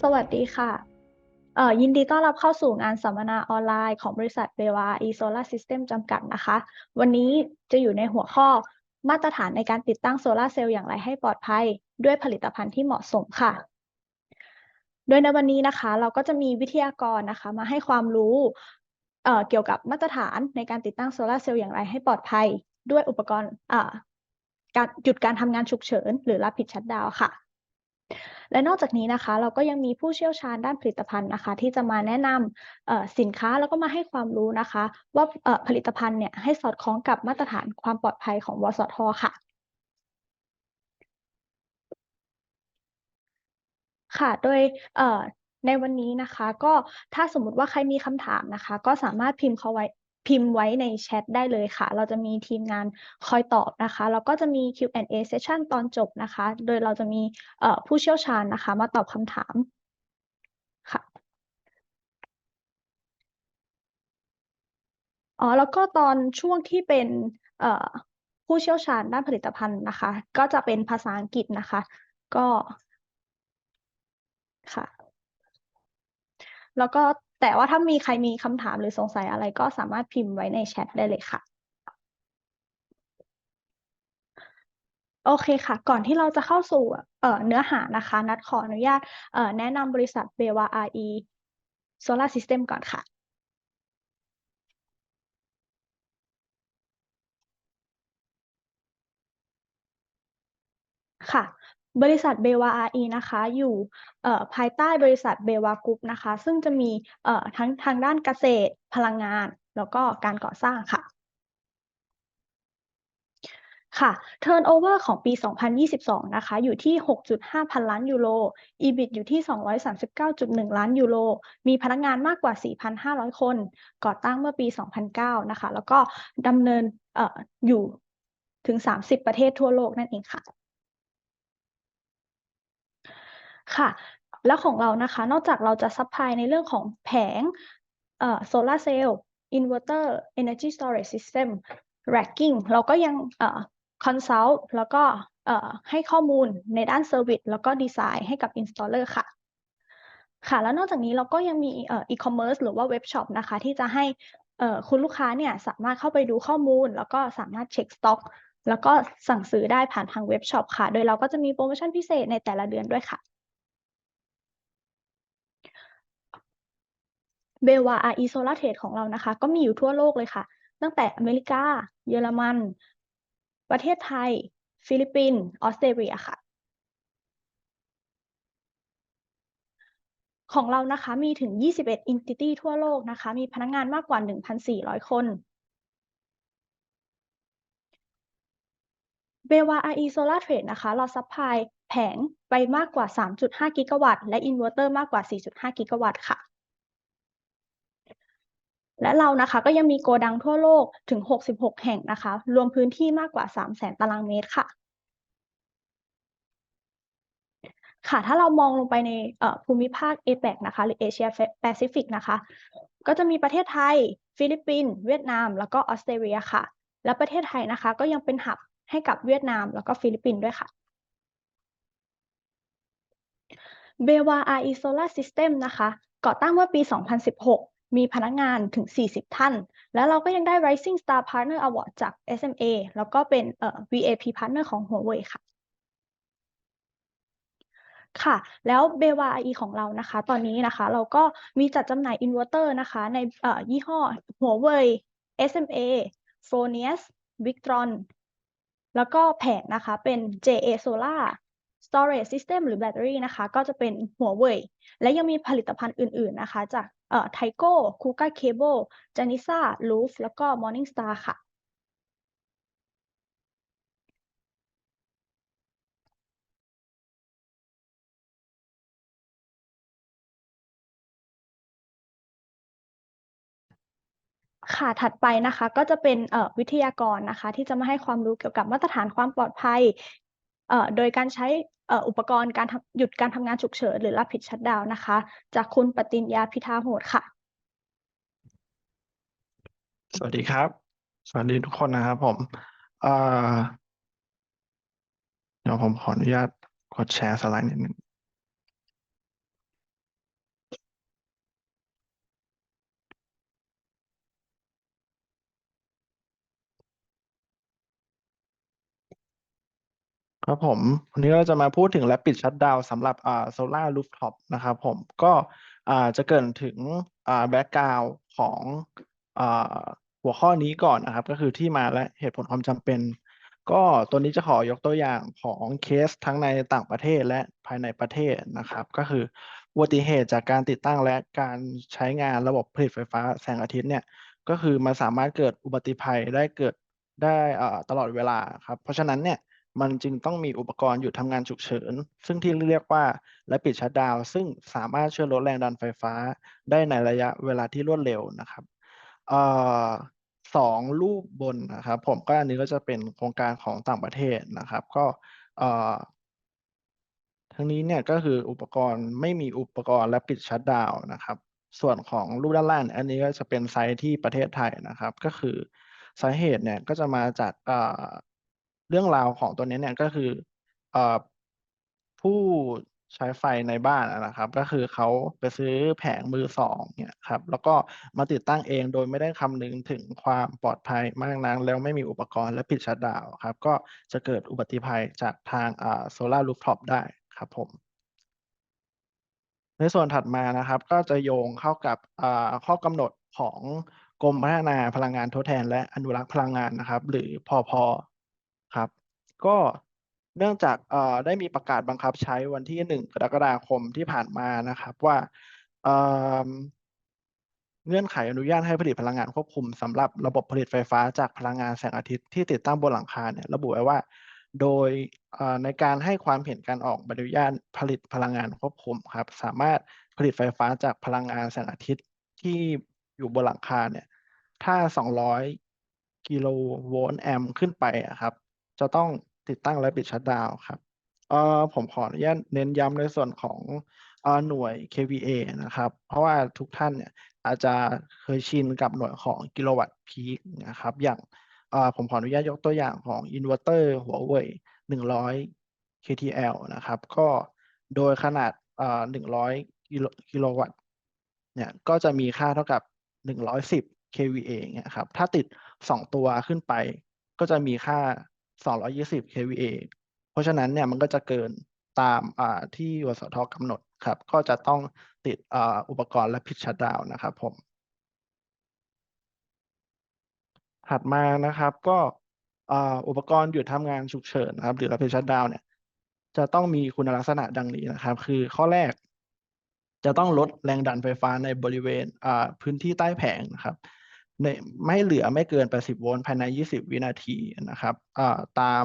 สวัสดีค่ะยินดีต้อนรับเข้าสู่งานสัมมนาออนไลน์ของบริษัท BayWa Solar System จำกัดนะคะ วันนี้จะอยู่ในหัวข้อมาตรฐานในการติดตั้งโซลาร์เซลล์อย่างไรให้ปลอดภัยด้วยผลิตภัณฑ์ที่เหมาะสมค่ะ โดยในวันนี้นะคะเราก็จะมีวิทยากรนะคะมาให้ความรู้เกี่ยวกับมาตรฐานในการติดตั้งโซลาร์เซลล์อย่างไรให้ปลอดภัยด้วยอุปกรณ์การหยุดการทำงานฉุกเฉินหรือรับผิดชัตดาวน์ค่ะ และนอกจากนี้นะคะเราก็ยังมีผู้เชี่ยวชาญด้านผลิตภัณฑ์นะคะที่จะมาแนะนำสินค้าแล้วก็มาให้ความรู้นะคะว่าผลิตภัณฑ์เนี่ยให้สอดคล้องกับมาตรฐานความปลอดภัยของวสทค่ะค่ะโดยในวันนี้นะคะก็ถ้าสมมุติว่าใครมีคำถามนะคะก็สามารถพิมพ์ไว้ในแชทได้เลยค่ะเราจะมีทีมงานคอยตอบนะคะแล้วก็จะมี Q&A session ตอนจบนะคะโดยเราจะมีผู้เชี่ยวชาญนะคะมาตอบคำถามค่ะแล้วก็ตอนช่วงที่เป็นเอ่อผู้เชี่ยวชาญด้านผลิตภัณฑ์นะคะก็จะเป็นภาษาอังกฤษนะคะก็ค่ะแล้วก็แต่ว่าถ้ามีใครมีคำถามหรือสงสัยอะไรก็สามารถพิมพ์ไว้ในแชทได้เลยค่ะโอเคค่ะก่อนที่เราจะเข้าสู่เนื้อหานะคะนัดขออนุญาตแนะนำบริษัท BayWa RE Solar System ก่อนค่ะ ค่ะบริษัทเบวา RE นะคะอยู่ภายใต้บริษัทเบวากรุ๊ปนะคะซึ่งจะมีทั้งทางด้านเกษตรพลังงานแล้วก็การก่อสร้างค่ะค่ะ Turnover ของปี 2022 นะคะอยู่ที่ 6.5 พันล้านยูโร EBIT อยู่ที่ 239.1 ล้านยูโรมีพนักงานมากกว่า 4,500 คนก่อตั้งเมื่อปี 2009 นะคะแล้วก็ดำเนินอยู่ถึง 30 ประเทศทั่วโลกนั่นเองค่ะ ค่ะแล้วของเรานะคะนอกจากเราจะซัพพลายในเรื่องของแผงโซลาร์เซลล์อินเวอร์เตอร์ Energy Storage System Racking เราก็ยังคอนซัลท์แล้วก็ให้ข้อมูลในด้านเซอร์วิสแล้วก็ดีไซน์ให้กับ Installer ค่ะค่ะแล้วนอกจากนี้เราก็ยังมีe-commerce หรือว่าเว็บช็อปนะคะที่จะให้คุณลูกค้าเนี่ยสามารถเข้าไปดูข้อมูลแล้วก็สามารถเช็คสต็อกแล้วก็สั่งซื้อได้ผ่านทางเว็บช็อปค่ะโดยเราก็จะมีโปรโมชั่นพิเศษในแต่ละเดือนด้วยค่ะ เบลวาอาร์อีโซลาเทรดของเรานะคะก็มีอยู่ทั่วโลกเลยค่ะตั้งแต่อเมริกาเยอรมันประเทศไทยฟิลิปปินส์ออสเตรเลียค่ะของเรานะคะมีถึง21 entity ทั่วโลกนะคะมีพนักงานมากกว่า 1,400 คนเบลวาอาร์อีโซลาเทรดนะคะเราซัพพลายแผงไปมากกว่า 3.5 กิกะวัตต์และอินเวอร์เตอร์มากกว่า 4.5 กิกะวัตต์ค่ะและเรานะคะก็ยังมีโกดังทั่วโลกถึง 66 แห่งนะคะรวมพื้นที่มากกว่า 300,000 ตารางเมตรค่ะ ค่ะถ้าเรามองลงไปในภูมิภาค APEC นะคะหรือเอเชียแปซิฟิกนะคะก็จะมีประเทศไทยฟิลิปปินส์เวียดนามแล้วก็ออสเตรเลียค่ะและประเทศไทยนะคะก็ยังเป็นหับให้กับเวียดนามแล้วก็ฟิลิปปินส์ด้วยค่ะเบวา RE Solar System นะคะก่อตั้งเมื่อปี 2016 มีพนักงานถึง 40 ท่าน แล้วเราก็ยังได้ Rising Star Partner Award จาก SMA แล้วก็เป็นVAP Partner ของ Huawei ค่ะ ค่ะแล้วเบวาอีของเรานะคะตอนนี้นะคะเราก็มีจัดจำหน่ายอินเวอร์เตอร์นะคะในยี่ห้อหัวเว่ย SMA f r o n i u s Victron แล้วก็แผงนะคะเป็น JA Solar Storage System หรือแบตเตอรี่นะคะก็จะเป็นหัวเว่ยและยังมีผลิตภัณฑ์อื่นๆนะคะจากTigo Kuka Cable Janitza Roof แล้วก็ Morningstar ค่ะ ค่ะถัดไปนะคะก็จะเป็นวิทยากรนะคะที่จะมาให้ความรู้เกี่ยวกับมาตรฐานความปลอดภัยโดยการใช้อุปกรณ์การหยุดการทำงานฉุกเฉินหรือรับผิดชัตดาวน์นะคะจากคุณปติญญาพิธาโหดค่ะสวัสดีครับสวัสดีทุกคนนะครับผมเอ่อเดี๋ยวผมขออนุญาตกดแชร์สไลด์นิดนึง ครับผมวันนี้เราจะมาพูดถึงและปิดชัตดาวน์สำหรับโซลาร์รูฟท็อปนะครับผมก็จะเกริ่นถึงแบ็กกราวด์ของอ่าหัวข้อนี้ก่อนนะครับก็คือที่มาและเหตุผลความจำเป็นก็ตัวนี้จะขอยกตัวอย่างของเคสทั้งในต่างประเทศและภายในประเทศนะครับก็คืออุบัติเหตุจากการติดตั้งและการใช้งานระบบผลิตไฟฟ้าแสงอาทิตย์เนี่ยก็คือมันสามารถเกิดอุบัติภัยได้เกิดได้ตลอดเวลาครับเพราะฉะนั้นเนี่ย มันจึงต้องมีอุปกรณ์หยุดทำงานฉุกเฉินซึ่งที่เรียกว่าและปิดชัตดาวน์ซึ่งสามารถช่วยลดแรงดันไฟฟ้าได้ในระยะเวลาที่รวดเร็วนะครับเอ่อสองรูปบนนะครับผมก็อันนี้ก็จะเป็นโครงการของต่างประเทศนะครับก็เอ่อ ทั้งนี้เนี่ยก็คืออุปกรณ์ไม่มีอุปกรณ์และปิดชัตดาวน์นะครับส่วนของรูปด้านล่างอันนี้ก็จะเป็นไซต์ที่ประเทศไทยนะครับก็คือสาเหตุเนี่ยก็จะมาจากเรื่องราวของตัวนี้เนี่ยก็คือเอ่อผู้ใช้ไฟในบ้านนะครับก็คือเขาไปซื้อแผงมือสองเนี่ยครับแล้วก็มาติดตั้งเองโดยไม่ได้คำนึงถึงความปลอดภัยมากนักแล้วไม่มีอุปกรณ์และปิดชัตดาวน์ครับก็จะเกิดอุบัติภัยจากทางโซลาร์รูฟท็อปได้ครับผม ในส่วนถัดมานะครับก็จะโยงเข้ากับข้อกำหนดของกรมพัฒนาพลังงานทดแทนและอนุรักษ์พลังงานนะครับหรือพอพอครับก็เนื่องจากได้มีประกาศบังคับใช้วันที่1 กรกฎาคมที่ผ่านมานะครับว่าเอ่อ เงื่อนไขอนุญาตให้ผลิตพลังงานควบคุมสำหรับระบบผลิตไฟฟ้าจากพลังงานแสงอาทิตย์ที่ติดตั้งบนหลังคาเนี่ยระบุไว้ว่าโดยในการให้ความเห็นการออกใบอนุญาตผลิตพลังงานควบคุมครับสามารถผลิตไฟฟ้าจากพลังงานแสงอาทิตย์ที่อยู่บนหลังคาเนี่ยถ้า200กิโลโวลต์แอมป์ขึ้นไปอะครับจะต้องติดตั้งและปิดชัตดาวน์ครับผมขออนุญาตเน้นย้ำในส่วนของหน่วย kVA นะครับเพราะว่าทุกท่านเนี่ย อาจจะเคยชินกับหน่วยของกิโลวัตต์พีคนะครับอย่างผมขออนุญาตยกตัวอย่างของอินเวอร์เตอร์หัวเว่ย100 KTL นะครับก็โดยขนาด100กิโลวัตต์เนี่ยก็จะมีค่าเท่ากับ110 kVA เนี่ยครับถ้าติด2ตัวขึ้นไปก็จะมีค่า220 kVA เพราะฉะนั้นเนี่ยมันก็จะเกินตามที่วสทกำหนดครับก็จะต้องติดอุปกรณ์และพิชชัตดาวน์นะครับผมถัดมานะครับก็อ่าอุปกรณ์หยุดทำงานฉุกเฉินนะครับหรือ rapid shutdown เนี่ยจะต้องมีคุณลักษณะดังนี้นะครับคือข้อแรกจะต้องลดแรงดันไฟฟ้าในบริเวณพื้นที่ใต้แผงนะครับในไม่เหลือไม่เกิน80โวลต์ภายใน20วินาทีนะครับตาม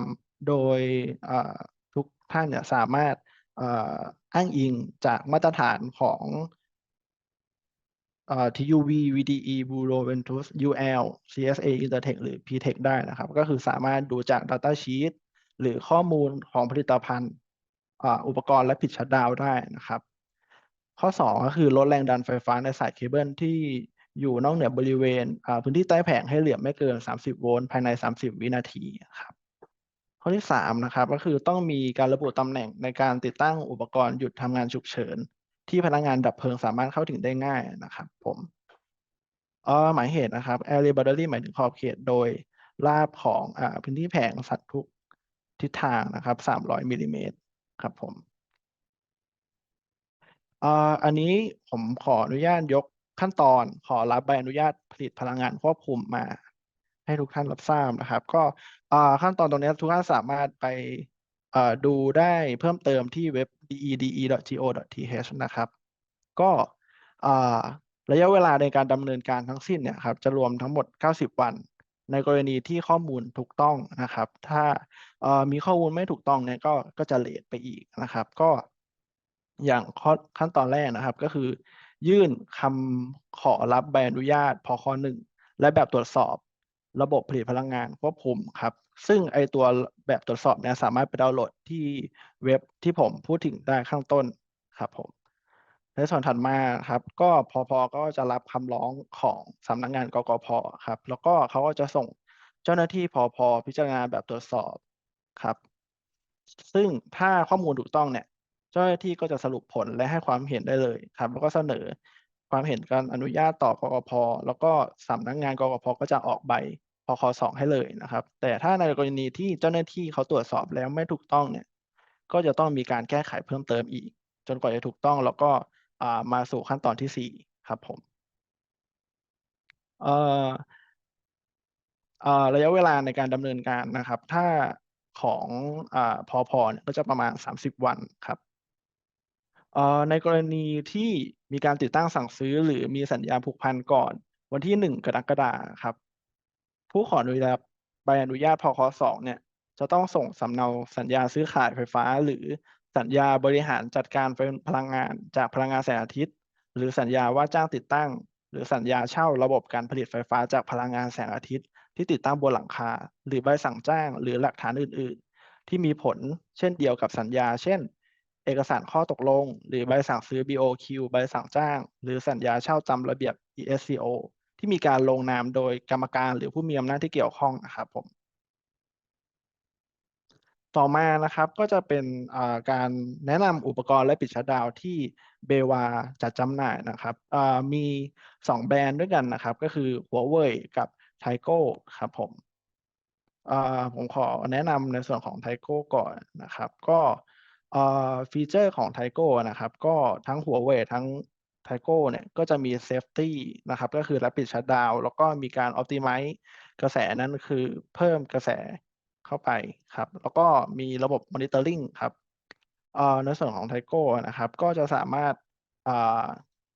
โดยอ่าทุกท่านเนี่ยสามารถเอ่ออ้างอิงจากมาตรฐานของTUV VDE Bureau Ventus UL CSA Intertech หรือ PTech ได้นะครับก็คือสามารถดูจาก Data Sheet หรือข้อมูลของผลิตภัณฑ์อุปกรณ์และผิดชัตดาวน์ได้นะครับข้อ2ก็คือลดแรงดันไฟฟ้าในสายเคเบิลที่อยู่นอกเหนือบริเวณพื้นที่ใต้แผงให้เหลือไม่เกิน30โวลต์ภายใน30วินาทีครับ ข้อที่3นะครับก็คือต้องมีการระบุตำแหน่งในการติดตั้งอุปกรณ์หยุดทำงานฉุกเฉินที่พนักงานดับเพลิงสามารถเข้าถึงได้ง่ายนะครับผมหมายเหตุนะครับ area boundary หมายถึงขอบเขตโดยราบของพื้นที่แผงสัตว์ทุกทิศทางนะครับ300มิลลิเมตรครับผม อ่าอันนี้ผมขออนุญาตยกขั้นตอนขอรับใบอนุญาตผลิตพลังงานควบคุมมาให้ทุกท่านรับทราบนะครับก็ขั้นตอนตรงนี้ทุกท่านสามารถไปดูได้เพิ่มเติมที่เว็บ dede.go.th นะครับก็อ่าระยะเวลาในการดำเนินการทั้งสิ้นเนี่ยครับจะรวมทั้งหมด90วันในกรณีที่ข้อมูลถูกต้องนะครับถ้ามีข้อมูลไม่ถูกต้องเนี่ยก็จะเลทไปอีกนะครับก็อย่างขั้นตอนแรกนะครับก็คือยื่นคำขอรับใบอนุญาตพค1และแบบตรวจสอบระบบผลิตพลังงานควบคุมครับซึ่งไอตัวแบบตรวจสอบเนี่ยสามารถไปดาวน์โหลดที่เว็บที่ผมพูดถึงได้ข้างต้นครับผมในส่วนถัดมาครับก็พอก็จะรับคำร้องของสำนักงานกกพครับแล้วก็เขาก็จะส่ง เจ้าหน้าที่พพิจารณาแบบตรวจสอบครับซึ่งถ้าข้อมูลถูกต้องเนี่ยเจ้าหน้าที่ก็จะสรุปผลและให้ความเห็นได้เลยครับแล้วก็เสนอความเห็นการอนุญาตต่อกกพแล้วก็สำนักงานกกพก็จะออกใบ พค2ให้เลยนะครับแต่ถ้าในกรณีที่เจ้าหน้าที่เขาตรวจสอบแล้วไม่ถูกต้องเนี่ยก็จะต้องมีการแก้ไขเพิ่มเติมอีกจนกว่าจะถูกต้องแล้วก็มาสู่ขั้นตอนที่4ครับผมเอ่อระยะเวลาในการดำเนินการนะครับถ้าของพอเนี่ยก็จะประมาณ30วันครับในกรณีที่มีการติดตั้งสั่งซื้อหรือมีสัญญาผูกพันก่อนวันที่1กรกฎาคมครับ ผู้ขออนุญาตใบอนุญาตพค2เนี่ยจะต้องส่งสำเนาสัญญาซื้อขายไฟฟ้าหรือสัญญาบริหารจัดการไฟพลังงานจากพลังงานแสงอาทิตย์หรือสัญญาว่าจ้างติดตั้งหรือสัญญาเช่าระบบการผลิตไฟฟ้าจากพลังงานแสงอาทิตย์ที่ติดตั้งบนหลังคาหรือใบสั่งจ้างหรือหลักฐานอื่นๆที่มีผลเช่นเดียวกับสัญญาเช่นเอกสารข้อตกลงหรือใบสั่งซื้อ BOQ ใบสั่งจ้างหรือสัญญาเช่าตามระเบียบ ESCO ที่มีการลงนามโดยกรรมการหรือผู้มีอำนาจที่เกี่ยวข้องนะครับผมต่อมานะครับก็จะเป็นการแนะนำอุปกรณ์และปิดชัตดาวน์ที่เบวาจัดจำหน่ายนะครับมี2แบรนด์ด้วยกันนะครับก็คือหัวเว่ยกับไทโก้ครับผม อ่าผมขอแนะนำในส่วนของไทโก้ก่อนนะครับก็อ่าฟีเจอร์ของไทโก้นะครับก็ทั้งหัวเว่ยทั้งไทโก้เนี่ยก็จะมีเซฟตี้นะครับก็คือ Rapid Shutdown แล้วก็มีการ Optimize กระแสนั้นคือเพิ่มกระแสเข้าไปครับแล้วก็มีระบบ Monitoring ครับในส่วนของไทโก้นะครับก็จะสามารถอ่า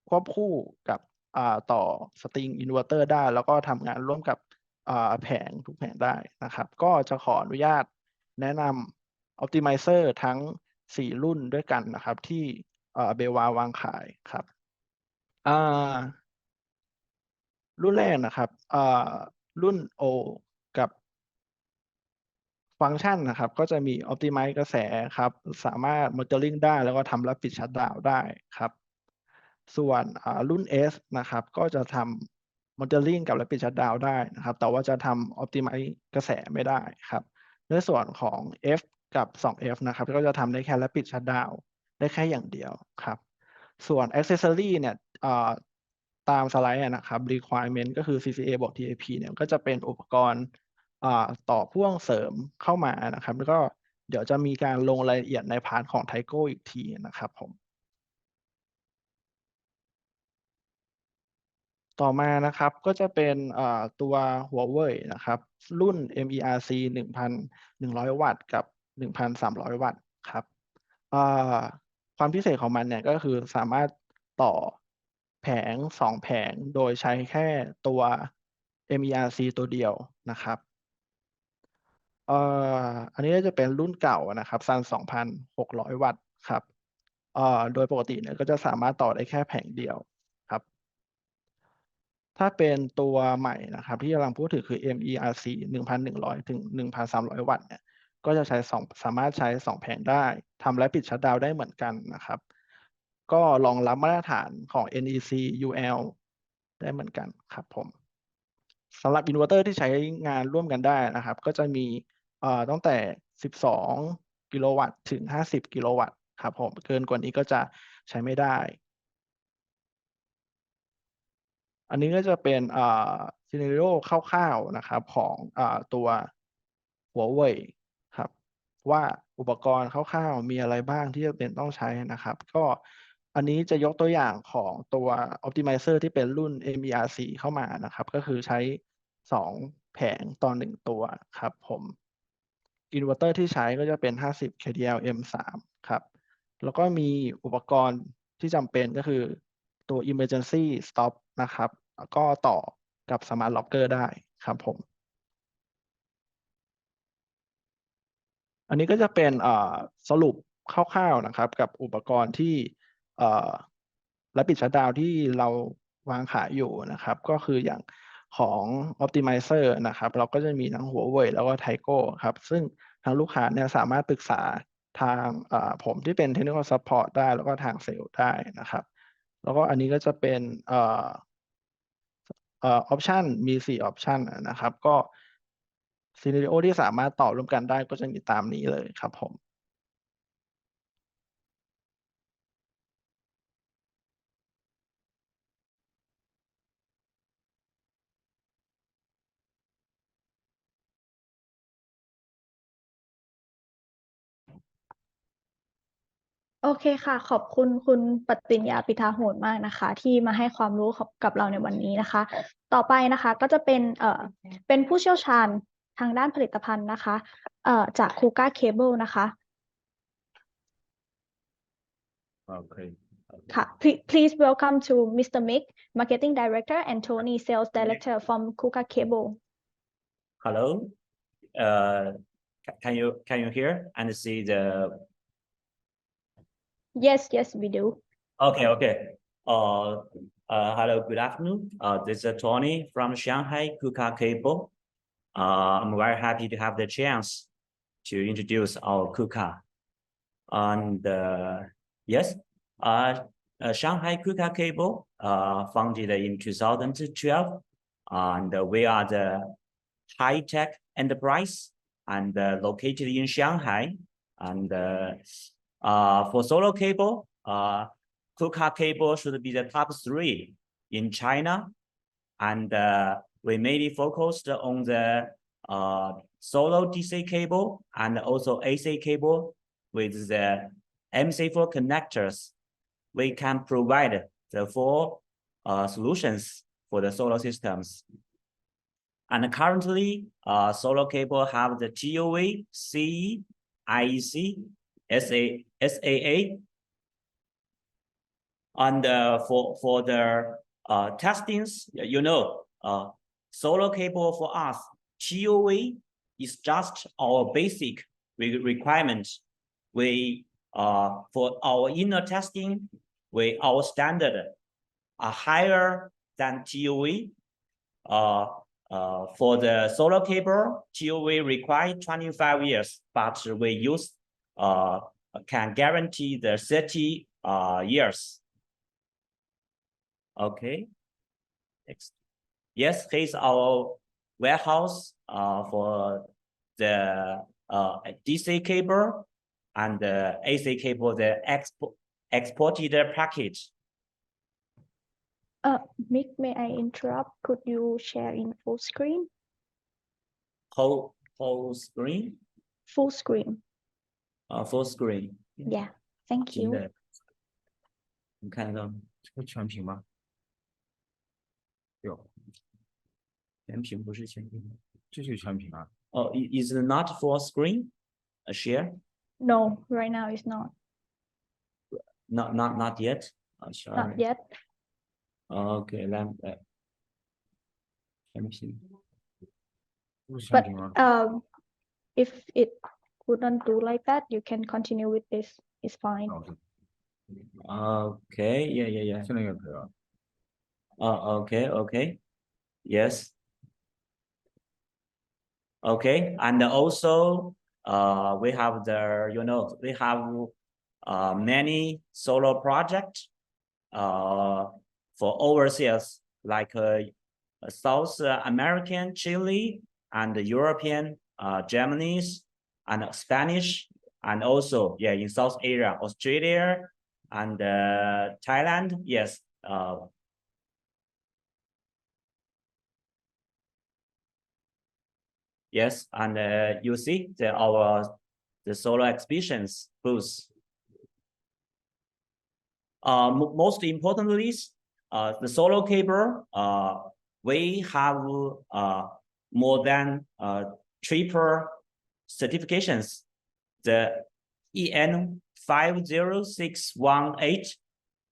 ควบคู่กับต่อสตริงอินเวอร์เตอร์ได้แล้วก็ทำงานร่วมกับ แผงทุกแผงได้นะครับก็จะขออนุญาตแนะนำ Optimizer ทั้ง4รุ่นด้วยกันนะครับที่เบลวาวางขายครับอ่ารุ่นแรกนะครับรุ่น O กับฟังก์ชันนะครับก็จะมี Optimize กระแสครับสามารถ Monitoring ได้แล้วก็ทำ Rapid Shutdown ได้ครับส่วนรุ่น S นะครับก็จะทำ Monitoring กับ Rapid Shutdown ได้นะครับแต่ว่าจะทำ Optimize กระแสไม่ได้ครับในส่วนของ F กับ 2F นะครับก็จะทำได้แค่ Rapid Shutdown ได้แค่อย่างเดียวครับส่วน Accessory เนี่ยตามสไลด์นะครับ requirement ก็คือ CCA บวก TAP เนี่ยก็จะเป็นอุปกรณ์ต่อพ่วงเสริมเข้ามานะครับแล้วก็เดี๋ยวจะมีการลงรายละเอียดในพาร์ทของไทโก้อีกทีนะครับผมต่อมานะครับก็จะเป็นตัวหัวเว่ยนะครับรุ่น MERC 1,100วัตต์กับ1,300วัตต์ครับอ่าความพิเศษของมันเนี่ยก็คือสามารถต่อแผง2 แผงโดยใช้แค่ตัว MERC ตัวเดียวนะครับ เอ่ออันนี้ก็จะเป็นรุ่นเก่านะครับซัน2,600วัตต์ครับเอ่อโดยปกติเนี่ยก็จะสามารถต่อได้แค่แผงเดียวครับถ้าเป็นตัวใหม่นะครับที่กำลังพูดถึงคือ MERC 1,100ถึง1,300วัตต์เนี่ยก็จะใช้สามารถใช้2 แผงได้ทำและปิดชัตดาวน์ได้เหมือนกันนะครับก็รองรับมาตรฐานของ NEC UL ได้เหมือนกันครับผม สำหรับอินเวอร์เตอร์ที่ใช้งานร่วมกันได้นะครับก็จะมีตั้งแต่12กิโลวัตต์ถึง50กิโลวัตต์ครับผมเกินกว่านี้ก็จะใช้ไม่ได้ อันนี้ก็จะเป็นซีนาริโอคร่าวๆนะครับของตัวหัวเว่ยครับว่าอุปกรณ์คร่าวๆมีอะไรบ้างที่จะเป็นต้องใช้นะครับก็อันนี้จะยกตัวอย่างของตัว Optimizer ที่เป็นรุ่น MERC เข้ามานะครับก็คือใช้2แผงต่อ1ตัวครับผมอินเวอร์เตอร์ที่ใช้ก็จะเป็น50 kDL M3 ครับแล้วก็มีอุปกรณ์ที่จำเป็นก็คือตัว Emergency Stop นะครับแล้วก็ต่อกับ Smart Locker ได้ครับผม อันนี้ก็จะเป็นสรุปคร่าวๆนะครับกับอุปกรณ์ที่เอ่อและปิดชัตดาวน์ที่เราวางขายอยู่นะครับก็คืออย่างของ Optimizer นะครับเราก็จะมีทั้งหัวเว่ยแล้วก็ไทโก้ครับซึ่งทางลูกค้าเนี่ยสามารถปรึกษาทางผมที่เป็น Technical Support ได้แล้วก็ทางเซลล์ได้นะครับแล้วก็อันนี้ก็จะเป็นออปชันมี4 ออปชันนะครับก็ซีนาริโอที่สามารถต่อร่วมกันได้ก็จะมีตามนี้เลยครับผม โอเคค่ะ ขอบคุณคุณปฏิญญาปิทาโหนมากนะคะ ที่มาให้ความรู้กับเราในวันนี้นะคะ ต่อไปนะคะก็จะเป็นผู้เชี่ยวชาญทางด้านผลิตภัณฑ์นะคะจาก Kuka Cable นะคะ Okay. ค่ะ Please welcome to Mr. Mick, Marketing Director, and Tony, Sales Director from Kuka Cable. Hello. Can you hear and see the? Yes, we do. Okay. Hello. Good afternoon. This is Tony from Shanghai Kuka Cable. I'm very happy to have the chance to introduce our Kuka. And yes, Shanghai Kuka Cable founded in 2012, and we are the high-tech enterprise and located in Shanghai. And for solar cable, Kuka Cable should be the top 3 in China. And we mainly focused on the solar DC cable and also AC cable with the MC4 connectors. We can provide the 4 solutions for the solar systems. And currently, solar cable have the TOA, CE, IEC, SAA. And for the testings, solar cable for us, TOA is just our basic requirement. We for our inner testing, our standard are higher than TOA. For the solar cable, TOA require 25 years, but we can guarantee the 30 years. Okay. Next. Yes, here's our warehouse for the DC cable and the AC cable, the exported package. Mick, may I interrupt? Could you share in full screen? Whole screen? Full screen. Full screen. Yeah, thank you. 你看得到这个全屏吗？有，全屏不是全屏。这是全屏啊。Oh, is it not full screen? A share? No, right now it's not. Not yet. Sorry. Not yet. Okay, let 全屏。不是全 But 屏吗？ if it wouldn't do like that, you can continue with this. It's fine. Okay, yeah. 现在也可以了。Okay. Yes. Okay, and also we have we have many solar projects for overseas, like South American, Chile, and European, Germany's, and Spanish, and also in South Asia, Australia, and Thailand. Yes. Yes, and you see the solar exhibitions booths. Most importantly, the solar cable, we have more than triple certifications. The EN 50618,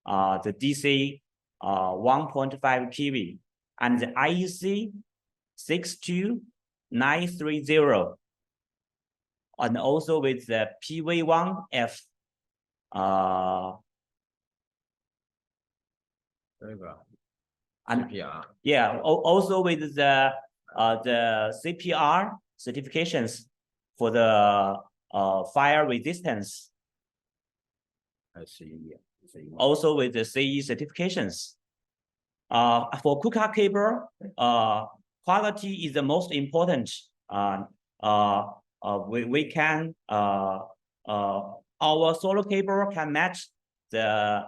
the DC 1.5 kV, and the IEC 62930, and also with the PV1F. 这个 And CPR yeah, also with the CPR certifications for the fire resistance. Also with the CE certifications. For Kuka cable, quality is the most important. We can our solar cable can match the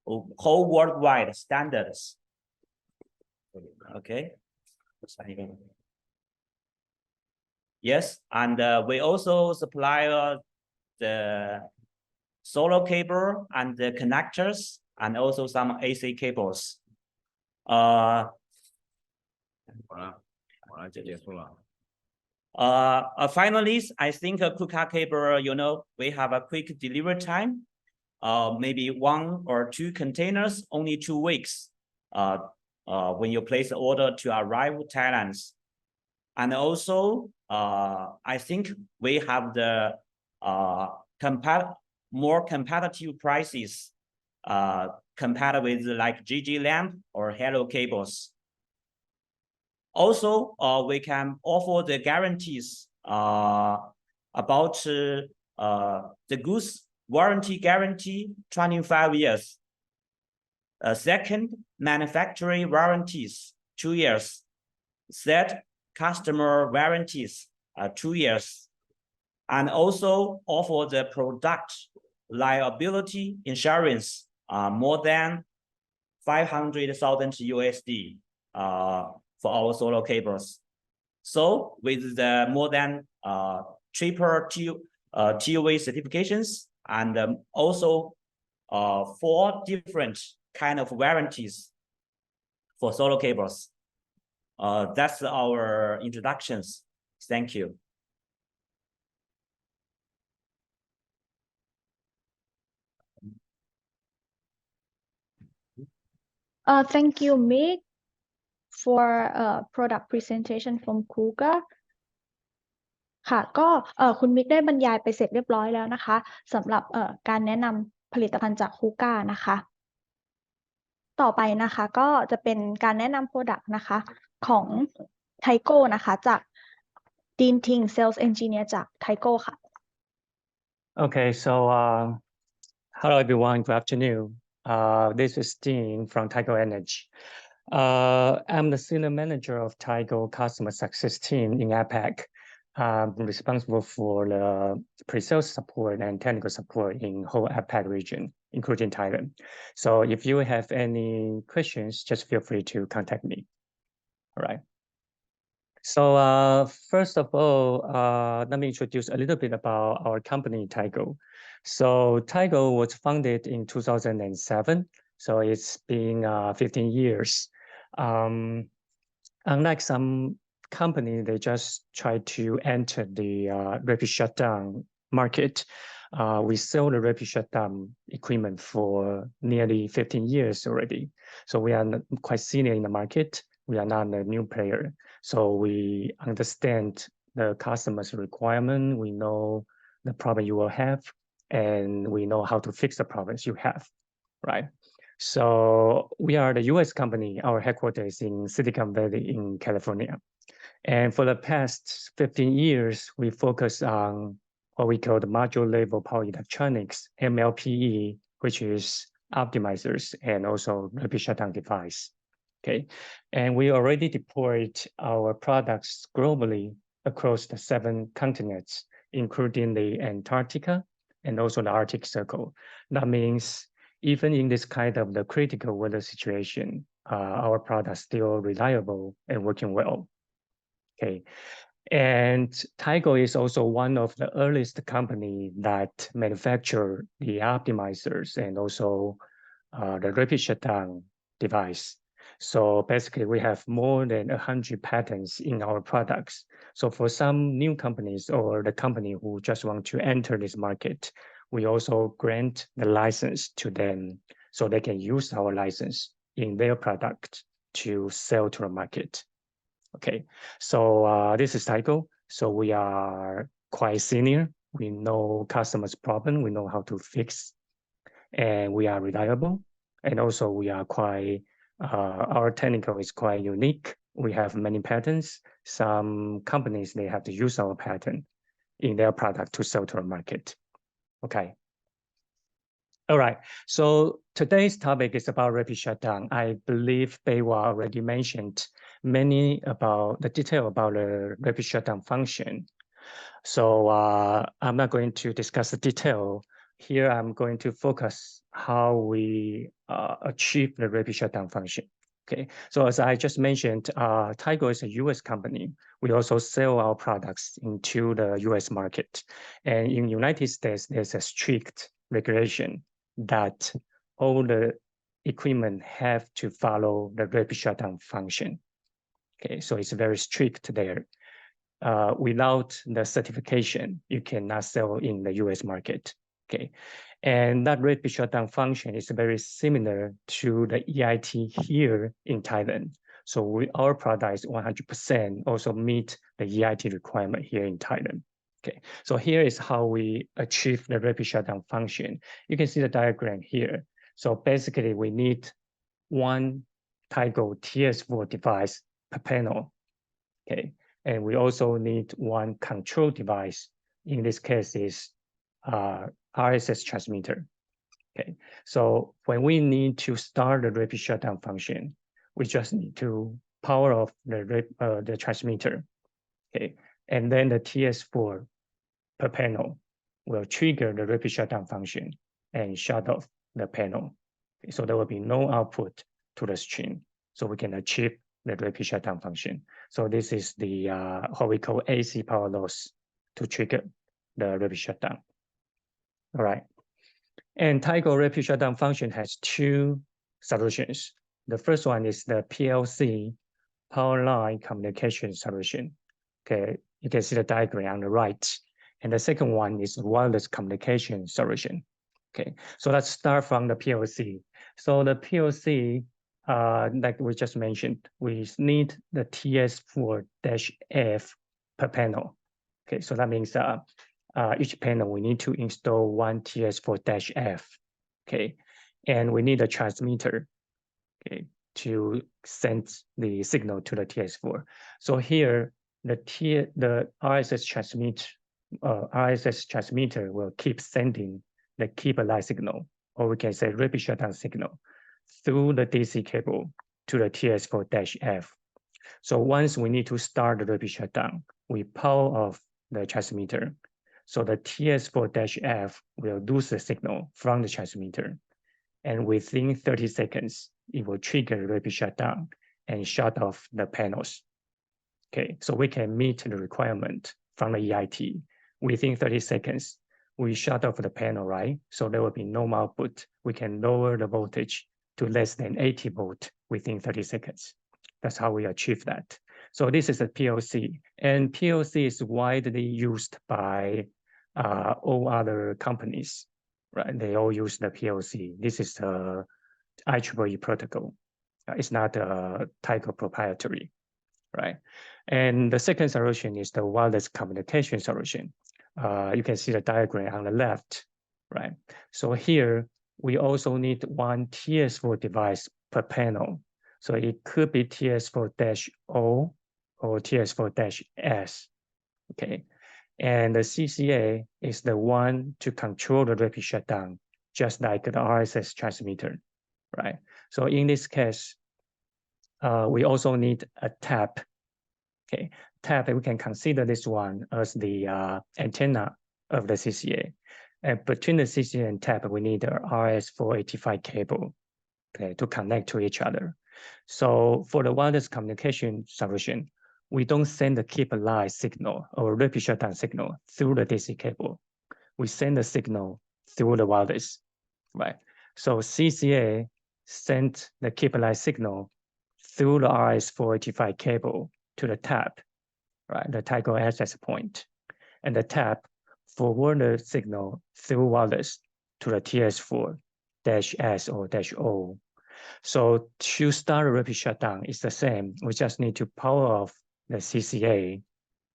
whole worldwide standards. Okay. Yes, and we also supply the solar cable and the connectors, and also some AC cables. 好了，就结束了。Finally, I think Kuka Cable, we have a quick delivery time. Maybe 1 or 2 containers, only 2 weeks. When you place the order to arrive in Thailand. And also, I think we have the more competitive prices compared with like GG lamp or Hello cables. Also, we can offer the guarantees about the goods warranty guarantee 25 years. Second, manufacturing warranties 2 years. Third, customer warranties 2 years. And also offer the product liability insurance more than 500,000 USD for our solar cables. So with the more than triple TOA certifications and also 4 different kind of warranties for solar cables. That's our introductions. Thank you. Thank you, Mick, for product presentation from Kuka. ค่ะก็คุณมิกได้บรรยายไปเสร็จเรียบร้อยแล้วนะคะสำหรับการแนะนำผลิตภัณฑ์จาก Kuka นะคะต่อไปนะคะก็จะเป็นการแนะนำ Product นะคะของ Tigo นะคะจาก Dean Ting Sales Engineer จาก Tigo ค่ะ Okay, so hello everyone, good afternoon. This is Dean from Tigo Energy. I'm the senior manager of Tigo customer success team in APAC. I'm responsible for the pre-sales support and technical support in whole APAC region, including Thailand. So if you have any questions, just feel free to contact me. All right. So first of all, let me introduce a little bit about our company, Tigo. So Tigo was founded in 2007. So it's been 15 years. Unlike some companies, they just try to enter the rapid shutdown market. We sell the rapid shutdown equipment for nearly 15 years already. So we are quite senior in the market. We are not a new player. So we understand the customer's requirement. We know the problem you will have, and we know how to fix the problems you have, right? So we are the US company. Our headquarters is in Silicon Valley in California. And for the past 15 years, we focus on what we call the module level power electronics, MLPE, which is optimizers and also rapid shutdown device. Okay, and we already deployed our products globally across the 7 continents, including the Antarctica and also the Arctic Circle. That means even in this kind of the critical weather situation, our products still reliable and working well. Okay, and Tigo is also one of the earliest company that manufacture the optimizers and also the rapid shutdown device. So basically, we have more than 100 patents in our products. So for some new companies or the company who just want to enter this market, we also grant the license to them so they can use our license in their product to sell to the market. Okay, so this is Tigo. So we are quite senior. We know customers' problem. We know how to fix, and we are reliable. And also we are quite, our technical is quite unique. We have many patents. Some companies, they have to use our patent in their product to sell to the market. Okay. All right, so today's topic is about rapid shutdown. I believe BayWa already mentioned many about the detail about the rapid shutdown function. So I'm not going to discuss the detail. Here I'm going to focus how we achieve the rapid shutdown function. Okay, so as I just mentioned, Tigo is a US company. We also sell our products into the US market. And in United States, there's a strict regulation that all the equipment have to follow the rapid shutdown function. Okay, so it's very strict there. Without the certification, you cannot sell in the US market. Okay, and that rapid shutdown function is very similar to the EIT here in Thailand. So our product is 100% also meet the EIT requirement here in Thailand. Okay, so here is how we achieve the rapid shutdown function. You can see the diagram here. So basically we need one Tigo TS4 device per panel. Okay, and we also need one control device. In this case is RSS transmitter. Okay, so when we need to start the rapid shutdown function, we just need to power off the transmitter. Okay, and then the TS4 per panel will trigger the rapid shutdown function and shut off the panel. Okay, so there will be no output to the stream. So we can achieve the rapid shutdown function. So this is the what we call AC power loss to trigger the rapid shutdown. All right. And Tigo rapid shutdown function has two solutions. The first one is the PLC power line communication solution. Okay, you can see the diagram on the right. And the second one is wireless communication solution. Okay, so let's start from the PLC. So the PLC, like we just mentioned, we need the TS4-F per panel. Okay, so that means each panel we need to install one TS4-F. Okay, and we need a transmitter. Okay, to send the signal to the TS4. So here the RSS transmitter will keep sending the keep alive signal, or we can say rapid shutdown signal, through the DC cable to the TS4-F. So once we need to start the rapid shutdown, we power off the transmitter. So the TS4-F will lose the signal from the transmitter. And within 30 seconds, it will trigger rapid shutdown and shut off the panels. Okay, so we can meet the requirement from the EIT. Within 30 seconds, we shut off the panel, right? So there will be no output. We can lower the voltage to less than 80 volt within 30 seconds. That's how we achieve that. So this is a PLC, and PLC is widely used by all other companies, right? They all use the PLC. This is the IEEE protocol. It's not a Tigo proprietary, right? And the second solution is the wireless communication solution. You can see the diagram on the left, right? So here, we also need one TS4 device per panel. So it could be TS4-O or TS4-S, okay? And the CCA is the one to control the rapid shutdown, just like the RSS transmitter, right? So in this case, we also need a tap. Okay, tap, we can consider this one as the antenna of the CCA. And between the CCA and tap, we need a RS485 cable, okay, to connect to each other. So for the wireless communication solution, we don't send the keep alive signal or rapid shutdown signal through the DC cable. We send the signal through the wireless, right? So CCA sent the keep alive signal through the RS485 cable to the tap, right? The Tigo access point. And the tap forward the signal through wireless to the TS4-S or -O. So to start a rapid shutdown is the same. We just need to power off the CCA,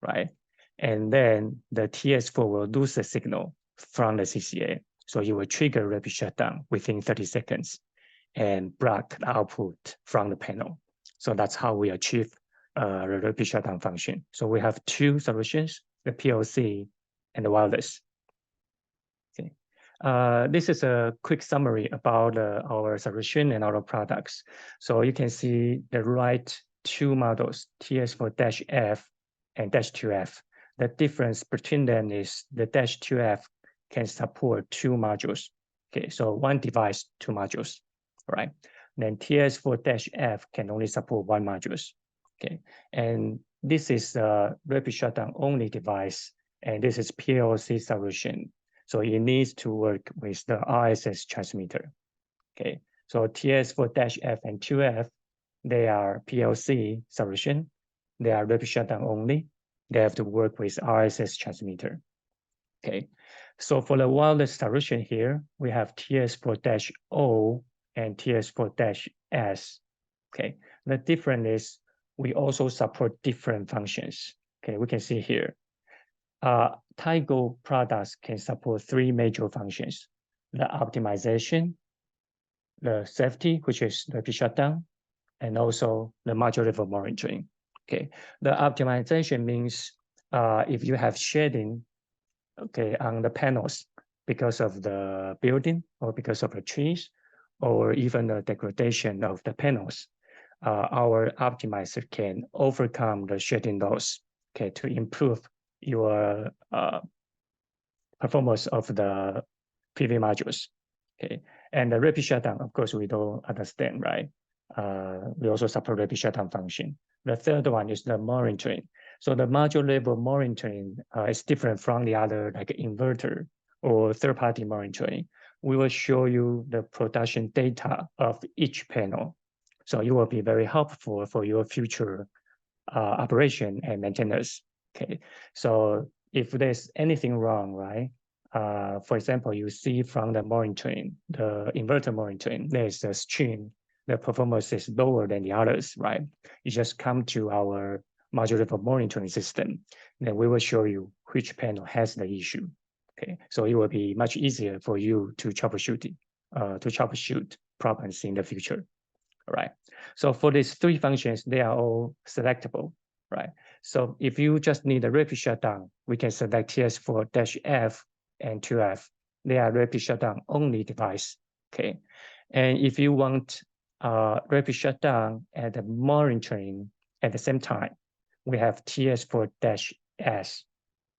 right? And then the TS4 will lose the signal from the CCA. So it will trigger rapid shutdown within 30 seconds and block the output from the panel. So that's how we achieve the rapid shutdown function. So we have two solutions, the PLC and the wireless. Okay. This is a quick summary about our solution and our products. So you can see the right two models, TS4-F and -2F. The difference between them is the -2F can support two modules. Okay, so one device, two modules, right? Then TS4-F can only support one module. Okay, and this is a rapid shutdown only device, and this is PLC solution. So it needs to work with the RSS transmitter. Okay, so TS4-F and 2F, they are PLC solution. They are rapid shutdown only. They have to work with RSS transmitter. Okay, so for the wireless solution here, we have TS4-O and TS4-S. Okay, the difference is we also support different functions. Okay, we can see here. Tigo products can support 3 major functions: the optimization, the safety, which is rapid shutdown, and also the module level monitoring. Okay, the optimization means if you have shading, okay, on the panels because of the building or because of the trees, or even the degradation of the panels, our optimizer can overcome the shading loss, okay, to improve your performance of the PV modules. Okay, and the rapid shutdown, of course, we don't understand, right? We also support rapid shutdown function. The third one is the monitoring. So the module level monitoring is different from the other, like inverter or third-party monitoring. We will show you the production data of each panel. So it will be very helpful for your future operation and maintenance. Okay, so if there's anything wrong, right? For example, you see from the monitoring, the inverter monitoring, there's a stream, the performance is lower than the others, right? You just come to our module level monitoring system, then we will show you which panel has the issue. Okay, so it will be much easier for you to troubleshoot problems in the future. All right. So for these 3 functions, they are all selectable, right? So if you just need a rapid shutdown, we can select TS4-F and 2F. They are rapid shutdown only device. Okay. And if you want rapid shutdown and the monitoring at the same time, we have TS4-S.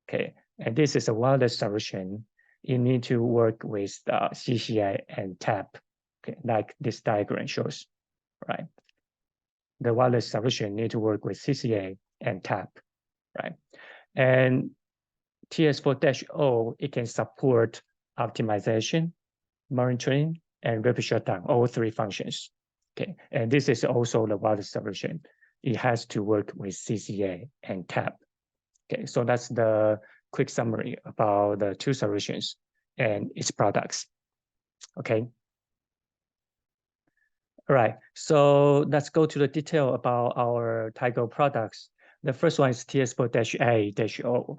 Okay. And this is a wireless solution. You need to work with CCA and TAP, okay, like this diagram shows, right? The wireless solution need to work with CCA and TAP, right? And TS4-O, it can support optimization, monitoring, and rapid shutdown, all 3 functions. Okay, and this is also the wireless solution. It has to work with CCA and TAP. Okay, so that's the quick summary about the 2 solutions and its products. Okay. All right, so let's go to the detail about our Tigo products. The first one is TS4-A-O.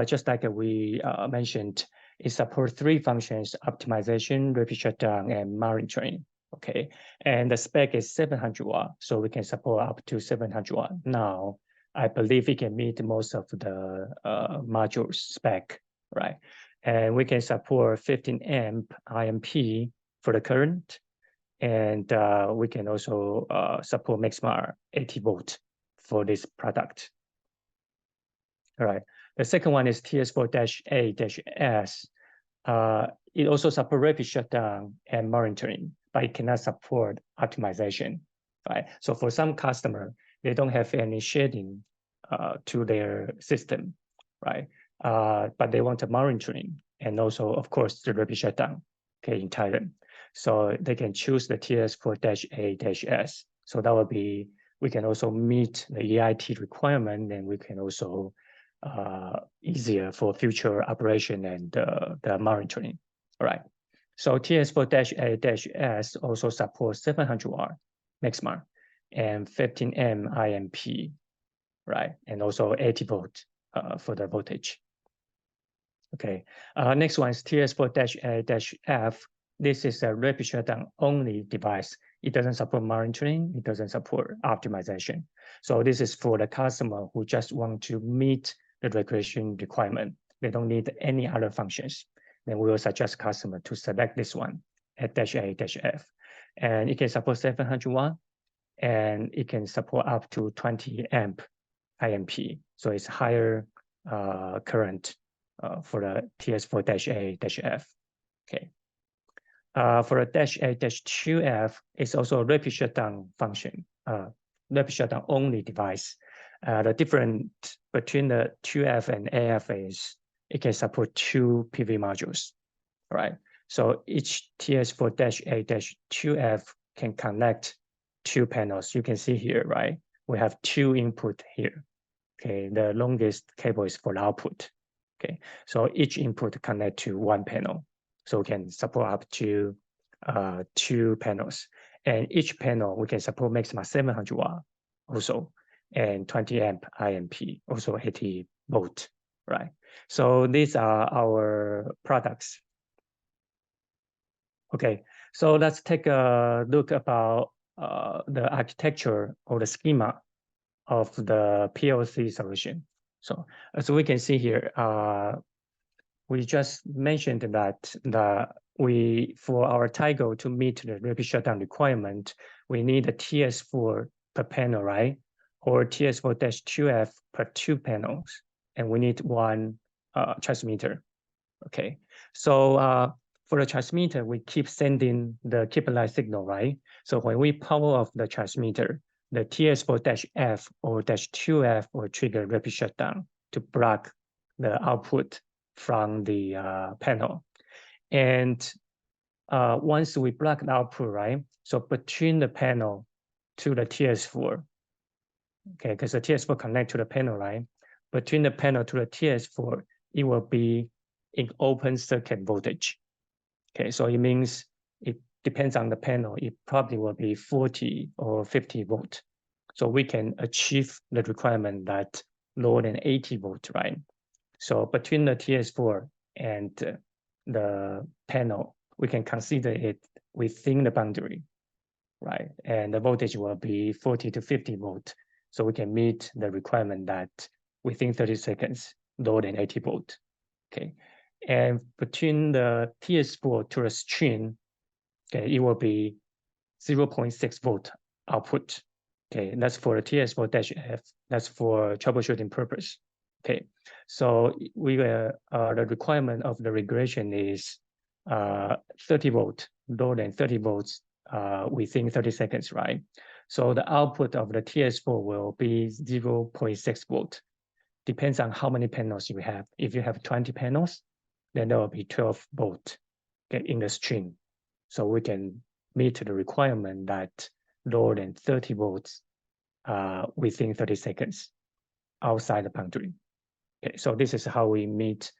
Just like we mentioned, it supports 3 functions: optimization, rapid shutdown, and monitoring. Okay, and the spec is 700 watt, so we can support up to 700 watt. Now, I believe it can meet most of the modules spec, right? And we can support 15 amp IMP for the current. And we can also support maximum 80 volt for this product. All right. The second one is TS4-A-S. It also supports rapid shutdown and monitoring, but it cannot support optimization, right? So for some customer, they don't have any shading to their system, right? But they want the monitoring and also, of course, the rapid shutdown, okay, in Thailand. So they can choose the TS4-A-S. So that would be, we can also meet the EIT requirement, and we can also easier for future operation and the monitoring. All right. So TS4-A-S also supports 700 watt maximum and 15 amp IMP, right? And also 80 volt for the voltage. Okay. Next one is TS4-A-F. This is a rapid shutdown only device. It doesn't support monitoring. It doesn't support optimization. So this is for the customer who just want to meet the regulation requirement. They don't need any other functions. Then we will suggest customer to select this one at -A-F. And it can support 700 watt, and it can support up to 20 amp IMP. So it's higher current for the TS4-A-F. Okay. For a -A-2F, it's also a rapid shutdown function, rapid shutdown only device. The difference between the 2F and AF is it can support 2 PV modules, right? So each TS4-A-2F can connect 2 panels. You can see here, right? We have 2 input here. Okay, the longest cable is for the output. Okay, so each input connect to 1 panel. So we can support up to 2 panels. And each panel, we can support maximum 700 watt also, and 20 amp IMP, also 80 volt, right? So these are our products. Okay, so let's take a look about the architecture or the schema of the PLC solution. So as we can see here, we just mentioned that for our Tigo to meet the rapid shutdown requirement, we need a TS4 per panel, right? Or TS4-2F per 2 panels, and we need 1 transmitter. Okay, so for the transmitter, we keep sending the keep alive signal, right? So when we power off the transmitter, the TS4-F or -2F will trigger rapid shutdown to block the output from the panel. And once we block the output, right? So between the panel to the TS4, okay, because the TS4 connect to the panel, right? Between the panel to the TS4, it will be in open circuit voltage. Okay, so it means it depends on the panel. It probably will be 40 or 50 volt. So we can achieve the requirement that lower than 80 volt, right? So between the TS4 and the panel, we can consider it within the boundary, right? And the voltage will be 40 to 50 volt. So we can meet the requirement that within 30 seconds, lower than 80 volt, okay? And between the TS4 to the string, okay, it will be 0.6 volt output. Okay, that's for the TS4-F. That's for troubleshooting purpose. Okay, so the requirement of the regression is 30 volt, lower than 30 volts within 30 seconds, right? So the output of the TS4 will be 0.6 volt. Depends on how many panels you have. If you have 20 panels, then there will be 12 volt, okay, in the string. So we can meet the requirement that lower than 30 volts within 30 seconds outside the boundary. Okay, so this is how we meet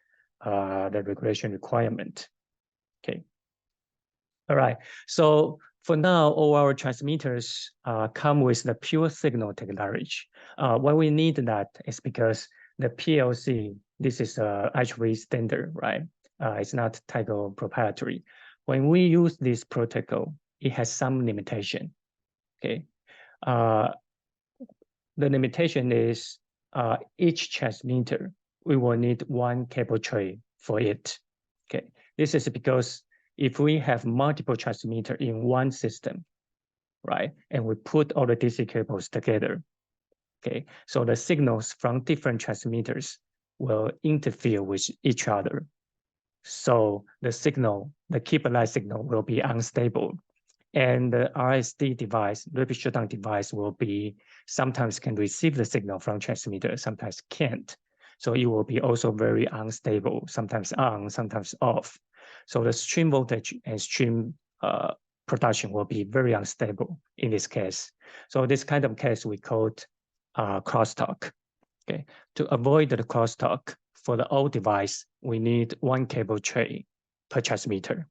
the regression requirement. Okay. All right. So for now, all our transmitters come with the pure signal technology. Why we need that is because the PLC, this is actually standard, right? It's not Tigo proprietary. When we use this protocol, it has some limitation. Okay. The limitation is each transmitter, we will need 1 cable tray for it. Okay. This is because if we have multiple transmitters in one system, right, and we put all the DC cables together, okay, so the signals from different transmitters will interfere with each other. So the signal, the keep alive signal will be unstable. And the RSD device, rapid shutdown device, will be sometimes can receive the signal from transmitter, sometimes can't. So it will be also very unstable, sometimes on, sometimes off. So the stream voltage and stream production will be very unstable in this case. So this kind of case we call crosstalk. Okay, to avoid the crosstalk for the old device, we need 1 cable tray per transmitter,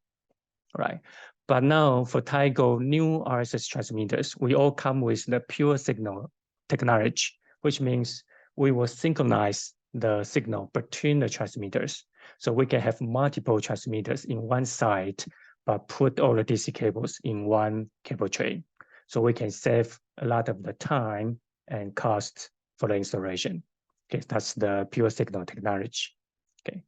right? But now for Tigo new RSS transmitters, we all come with the pure signal technology, which means we will synchronize the signal between the transmitters. So we can have multiple transmitters in one side, but put all the DC cables in 1 cable tray. So we can save a lot of the time and cost for the installation. Okay, that's the pure signal technology. Okay,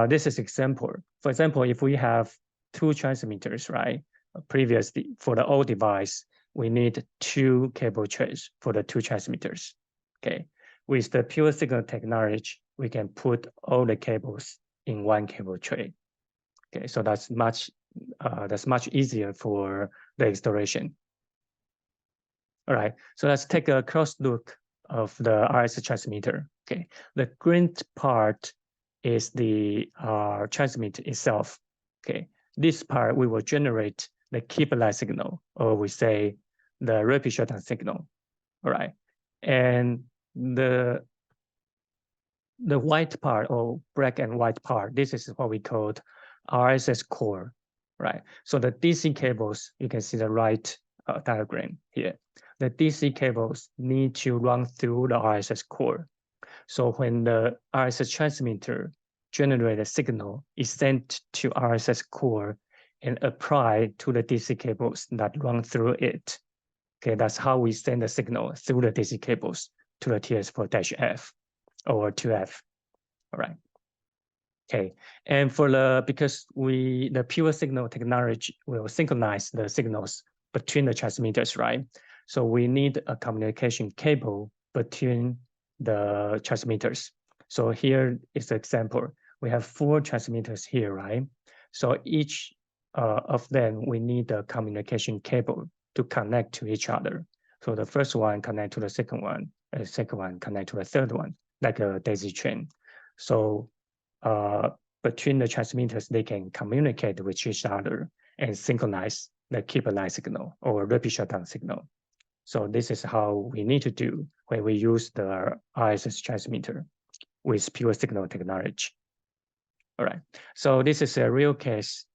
this is example. For example, if we have 2 transmitters, right? Previously, for the old device, we need 2 cable trays for the 2 transmitters. Okay, with the pure signal technology, we can put all the cables in 1 cable tray. Okay, so that's much easier for the installation. All right, so let's take a close look of the RS transmitter. Okay, the green part is the transmitter itself. Okay, this part we will generate the keep alive signal, or we say the rapid shutdown signal. All right, and the white part or black and white part, this is what we call RSS core, right? So the DC cables, you can see the right diagram here. The DC cables need to run through the RSS core. So when the RSS transmitter generates a signal, is sent to RSS core and applied to the DC cables that run through it. Okay, that's how we send the signal through the DC cables to the TS4-F or 2F. All right. Okay, and for because the pure signal technology will synchronize the signals between the transmitters, right? So we need a communication cable between the transmitters. So here is the example. We have 4 transmitters here, right? So each of them, we need a communication cable to connect to each other. So the first one connect to the second one, and the second one connect to the third one, like a daisy chain. So between the transmitters, they can communicate with each other and synchronize the keep alive signal or rapid shutdown signal. So this is how we need to do when we use the RSS transmitter with pure signal technology. All right, so this is a real case.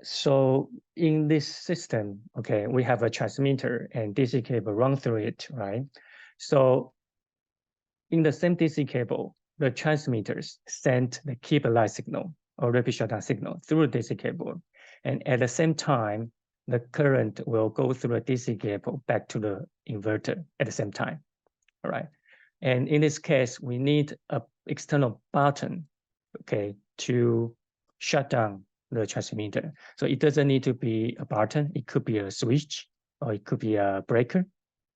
So in this system, okay, we have a transmitter and DC cable run through it, right? So in the same DC cable, the transmitters send the keep alive signal or rapid shutdown signal through the DC cable. And at the same time, the current will go through a DC cable back to the inverter at the same time, all right? And in this case, we need an external button, okay, to shut down the transmitter. So it doesn't need to be a button. It could be a switch or it could be a breaker,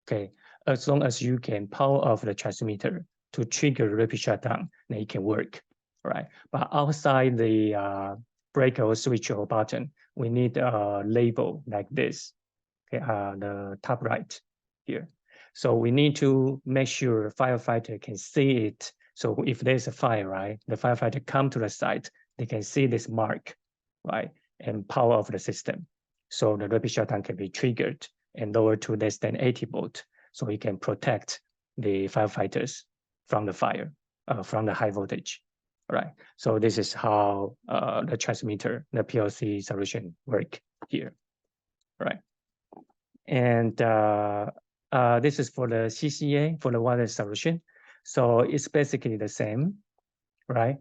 okay? As long as you can power off the transmitter to trigger rapid shutdown, then it can work, right? But outside the breaker or switch or button, we need a label like this, okay, the top right here. So we need to make sure firefighter can see it. So if there's a fire, right, the firefighter come to the site, they can see this mark, right, and power off the system. So the rapid shutdown can be triggered and lowered to less than 80 volt. So we can protect the firefighters from the fire, from the high voltage, right? So this is how the transmitter, the PLC solution work here, right? And this is for the CCA, for the wireless solution. So it's basically the same, right?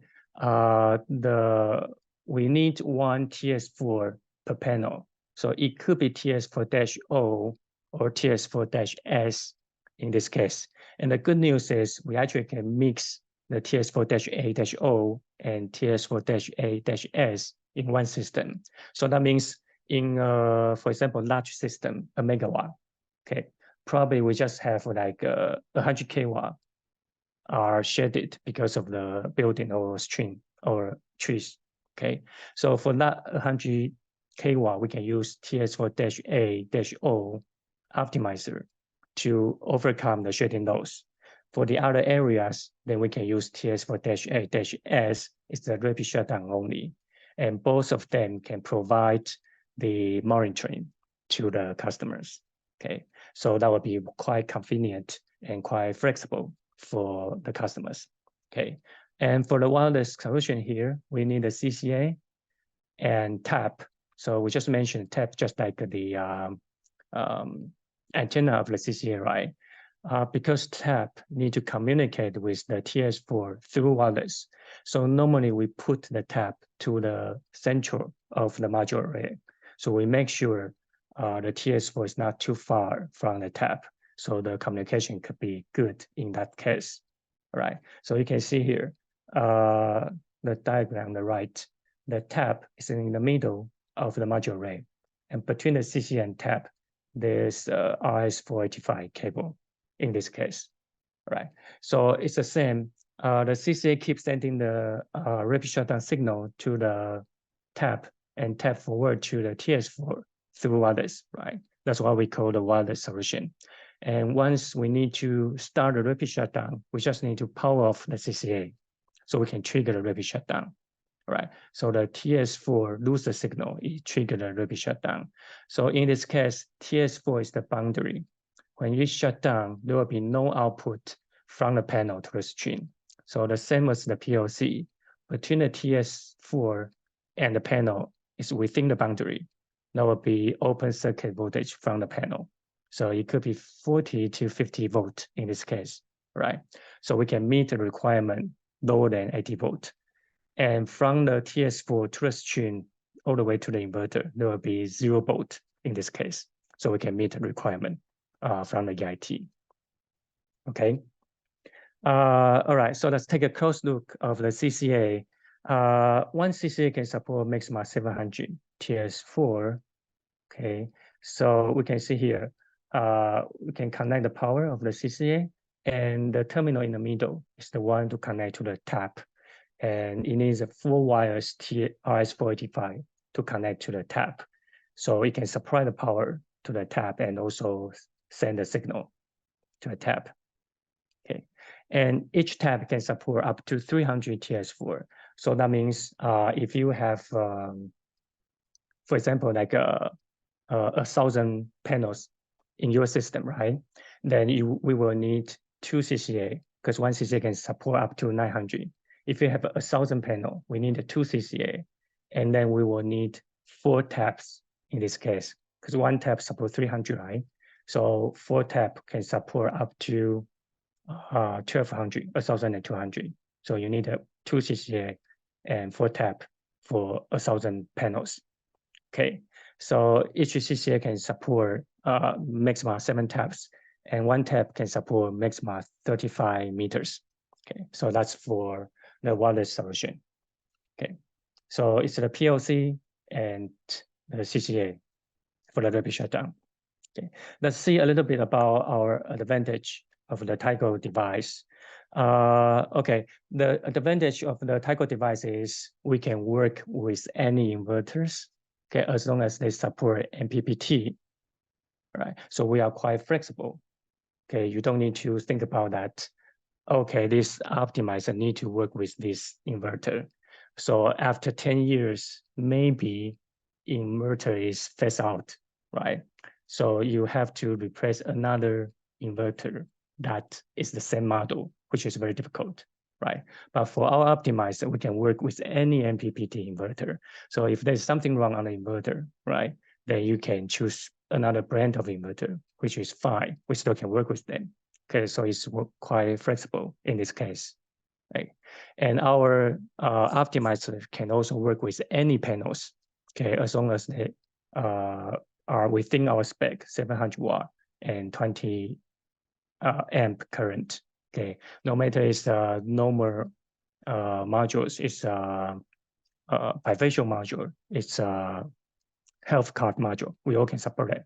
We need one TS4 per panel. So it could be TS4-O or TS4-S in this case. And the good news is we actually can mix the TS4-A-O and TS4-A-S in one system. So that means in, for example, large system, a megawatt, okay, probably we just have like 100 kW are shaded because of the building or string or trees, okay? So for that 100 kW, we can use TS4-A-O optimizer to overcome the shading loss. For the other areas, then we can use TS4-A-S, it's the rapid shutdown only. And both of them can provide the monitoring to the customers, okay? So that would be quite convenient and quite flexible for the customers, okay? And for the wireless solution here, we need a CCA and tap. So we just mentioned tap just like the antenna of the CCA, right? Because tap need to communicate with the TS4 through wireless. So normally we put the tap to the central of the module array. So we make sure the TS4 is not too far from the tap. So the communication could be good in that case, right? So you can see here, the diagram on the right, the tap is in the middle of the module array. And between the CCA and tap, there's RS485 cable in this case, right? So it's the same. The CCA keeps sending the rapid shutdown signal to the tap and tap forward to the TS4 through wireless, right? That's what we call the wireless solution. And once we need to start a rapid shutdown, we just need to power off the CCA so we can trigger the rapid shutdown. Right. So the TS4 lose the signal, it trigger the rapid shutdown. So in this case, TS4 is the boundary. When you shut down, there will be no output from the panel to the stream. So the same as the PLC, between the TS4 and the panel is within the boundary. There will be open circuit voltage from the panel. So it could be 40 to 50 volt in this case, right? So we can meet the requirement lower than 80 volt. And from the TS4 to the stream all the way to the inverter, there will be 0 volt in this case. So we can meet the requirement from the EIT. Okay. All right, so let's take a close look of the CCA. One CCA can support maximum 700 TS4. Okay, so we can see here, we can connect the power of the CCA, and the terminal in the middle is the one to connect to the tap. And it needs a 4 wires RS485 to connect to the tap. So it can supply the power to the tap and also send the signal to the tap. Okay, and each tap can support up to 300 TS4. So that means if you have, for example, like 1,000 panels in your system, right? Then we will need 2 CCA because 1 CCA can support up to 900. If you have 1,000 panel, we need 2 CCA, and then we will need 4 taps in this case because 1 tap supports 300, right? So 4 tap can support up to 1,200, 1,200. So you need 2 CCA and 4 tap for 1,000 panels. Okay, so each CCA can support maximum 7 taps, and 1 tap can support maximum 35 meters. Okay, so that's for the wireless solution. Okay, so it's the PLC and the CCA for the rapid shutdown. Okay, let's see a little bit about our advantage of the Tigo device. Okay, the advantage of the Tigo device is we can work with any inverters, okay, as long as they support MPPT, right? So we are quite flexible. Okay, you don't need to think about that. Okay, this optimizer need to work with this inverter. So after 10 years, maybe inverter is phased out, right? So you have to replace another inverter that is the same model, which is very difficult, right? But for our optimizer, we can work with any MPPT inverter. So if there's something wrong on the inverter, right, then you can choose another brand of inverter, which is fine. We still can work with them. Okay, so it's quite flexible in this case, right? And our optimizer can also work with any panels, okay, as long as they are within our spec, 700 watt and 20 amp current. Okay, no matter it's normal modules, it's bifacial module, it's a health card module. We all can support it.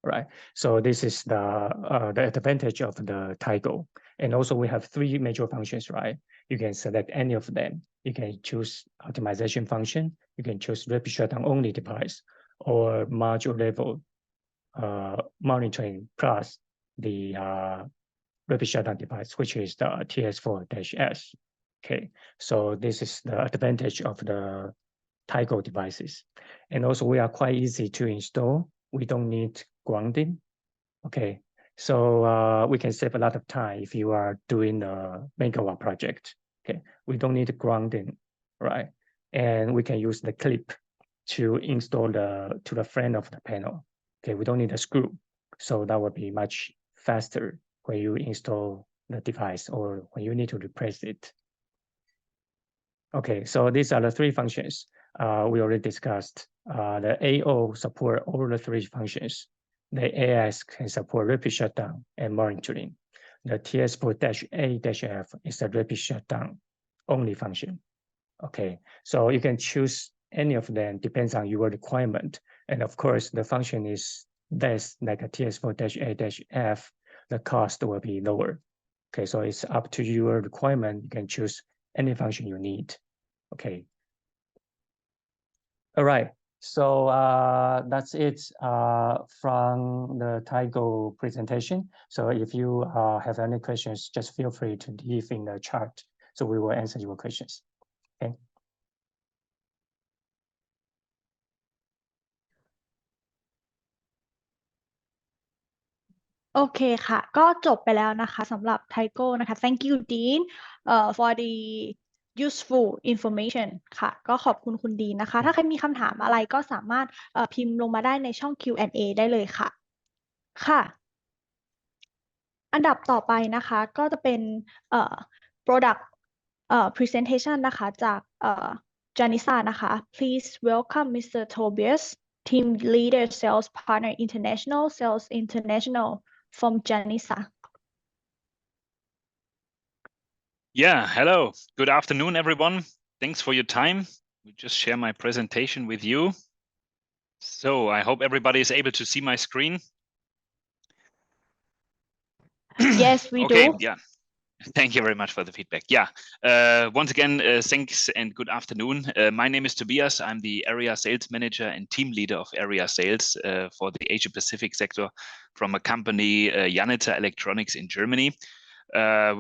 Right, so this is the advantage of the Tigo, and also we have 3 major functions. Right, you can select any of them. You can choose optimization function. You can choose rapid shutdown only device, or module level monitoring plus the rapid shutdown device, which is the TS4-S. Okay, so this is the advantage of the Tigo devices, and also we are quite easy to install. We don't need grounding. Okay, so we can save a lot of time if you are doing a megawatt project. Okay, we don't need grounding, right? And we can use the clip to install to the frame of the panel. Okay, we don't need a screw, so that would be much faster when you install the device or when you need to replace it. Okay, so these are the 3 functions we already discussed. The AO support all the 3 functions. The AS can support rapid shutdown and monitoring. The TS4-A-F is a rapid shutdown only function. Okay, so you can choose any of them, depends on your requirement. And of course, the function is less, like a TS4-A-F, the cost will be lower. Okay, so it's up to your requirement. You can choose any function you need. Okay. All right, So that's it from the Tigo presentation. So if you have any questions, just feel free to leave in the chat. So we will answer your questions. Okay. โอเคค่ะ ก็จบไปแล้วนะคะสำหรับ Tigo นะคะ Thank you Dean for the useful information ค่ะ ก็ขอบคุณคุณดีนนะคะ ถ้าใครมีคำถามอะไรก็สามารถพิมพ์ลงมาได้ในช่อง Q&A ได้เลยค่ะ ค่ะ อันดับต่อไปนะคะก็จะเป็นproduct presentation นะคะจากJanitza นะคะ Please welcome Mr. Tobias, Team Leader Sales Partner International Sales International from Janitza. Yeah, hello. Good afternoon, everyone. Thanks for your time. We just share my presentation with you. So I hope everybody is able to see my screen. Yes, we Okay, do. yeah. Thank you very much for the feedback. Yeah, once again, thanks and good afternoon. My name is Tobias. I'm the Area Sales Manager and Team Leader of Area Sales for the Asia Pacific sector from a company, Janitza Electronics in Germany.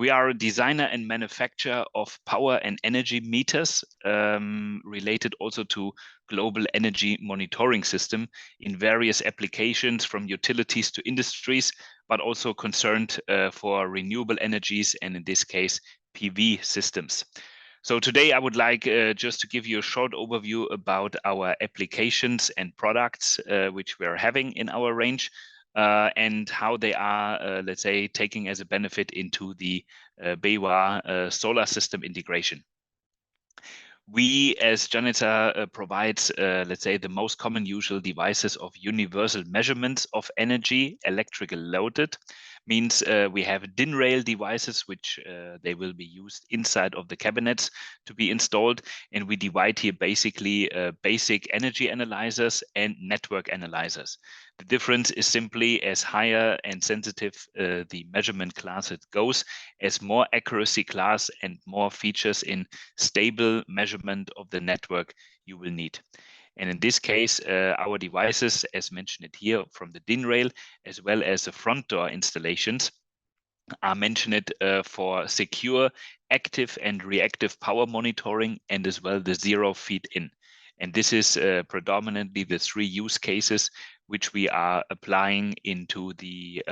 We are a designer and manufacturer of power and energy meters related also to global energy monitoring system in various applications from utilities to industries, but also concerned for renewable energies and in this case, PV systems. So today I would like just to give you a short overview about our applications and products which we are having in our range. And how they are, let's say, taking as a benefit into the BayWa solar system integration. We, as Janitza, provides, let's say, the most common usual devices of universal measurements of energy, electrical loaded. Means we have DIN rail devices, which they will be used inside of the cabinets to be installed. And we divide here basically basic energy analyzers and network analyzers. The difference is simply as higher and sensitive the measurement class it goes, as more accuracy class and more features in stable measurement of the network you will need. And in this case, our devices, as mentioned here from the DIN rail, as well as the front door installations, are mentioned for secure, active and reactive power monitoring and as well the zero feed in. And this is predominantly the three use cases which we are applying into the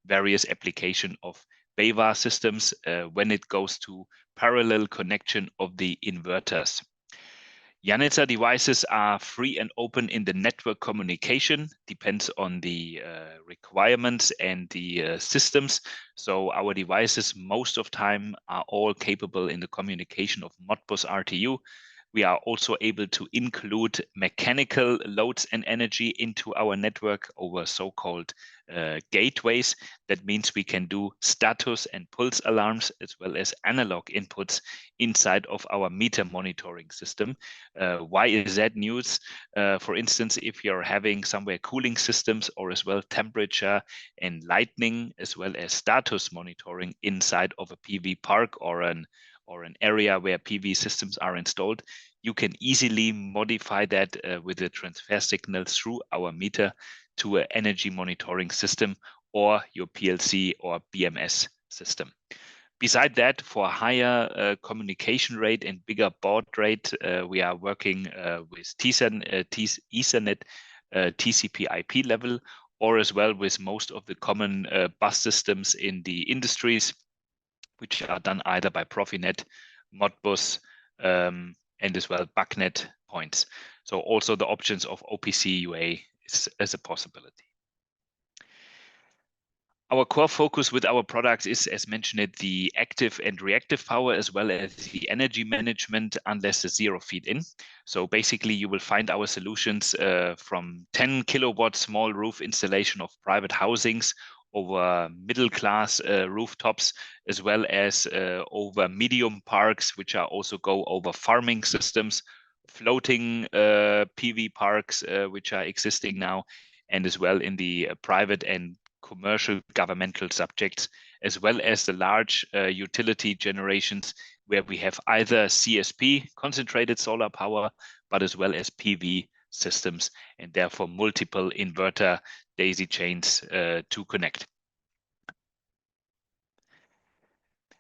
various application of BayWa systems when it goes to parallel connection of the inverters. Janitza devices are free and open in the network communication, depends on the requirements and the systems. So our devices most of time are all capable in the communication of Modbus RTU. We are also able to include mechanical loads and energy into our network over so-called gateways. That means we can do status and pulse alarms as well as analog inputs inside of our meter monitoring system. Why is that news? For instance, if you're having somewhere cooling systems or as well temperature and lighting as well as status monitoring inside of a PV park or an area where PV systems are installed, you can easily modify that with a transfer signal through our meter to an energy monitoring system or your PLC or BMS system. Beside that, for higher communication rate and bigger baud rate, we are working with Ethernet, TCP IP level, or as well with most of the common bus systems in the industries, which are done either by Profinet, Modbus, and as well BACnet points. So also the options of OPC UA is a possibility. Our core focus with our products is, as mentioned, the active and reactive power as well as the energy management unless the zero feed in. So basically you will find our solutions from 10 kilowatt small roof installation of private housings over middle class rooftops, as well as over medium parks, which are also go over farming systems, floating PV parks, which are existing now, and as well in the private and commercial governmental subjects, as well as the large utility generations where we have either CSP, concentrated solar power, but as well as PV systems and therefore multiple inverter daisy chains to connect.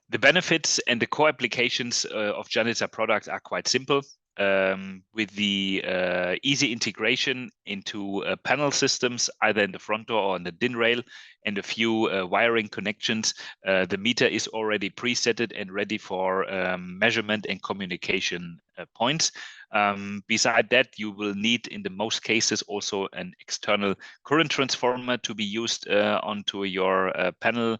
The benefits and the core applications of Janitza products are quite simple. With the easy integration into panel systems, either in the front door or on the DIN rail, and a few wiring connections, the meter is already presetted and ready for measurement and communication points. Beside that, you will need, in the most cases, also an external current transformer to be used onto your panel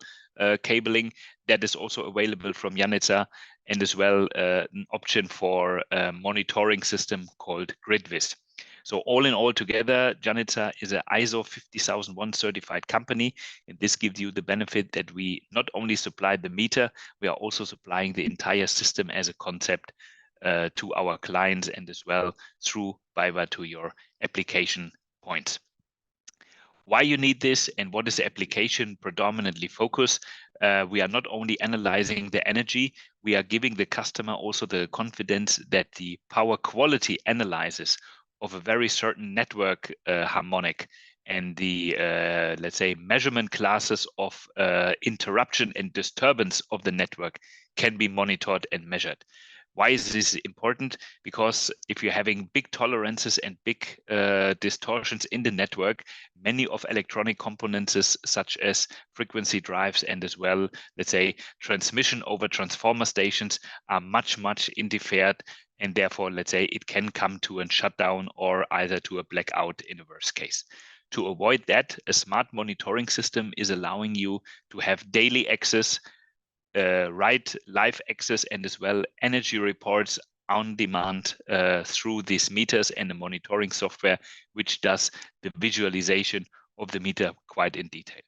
cabling. That is also available from Janitza, and as well an option for a monitoring system called GridVis. So all in all together, Janitza is an ISO 50001 certified company, and this gives you the benefit that we not only supply the meter, we are also supplying the entire system as a concept to our clients, and as well through BayWa to your application points. Why you need this and what is the application predominantly focus? We are not only analyzing the energy, we are giving the customer also the confidence that the power quality analysis of a very certain network harmonic and the, let's say, measurement classes of interruption and disturbance of the network can be monitored and measured. Why is this important? Because if you're having big tolerances and big distortions in the network, many of electronic components such as frequency drives and as well, let's say, transmission over transformer stations are much interfered, and therefore, let's say, it can come to a shutdown or either to a blackout in a worst case. To avoid that, a smart monitoring system is allowing you to have daily access, right live access, and as well energy reports on demand through these meters and the monitoring software, which does the visualization of the meter quite in detail.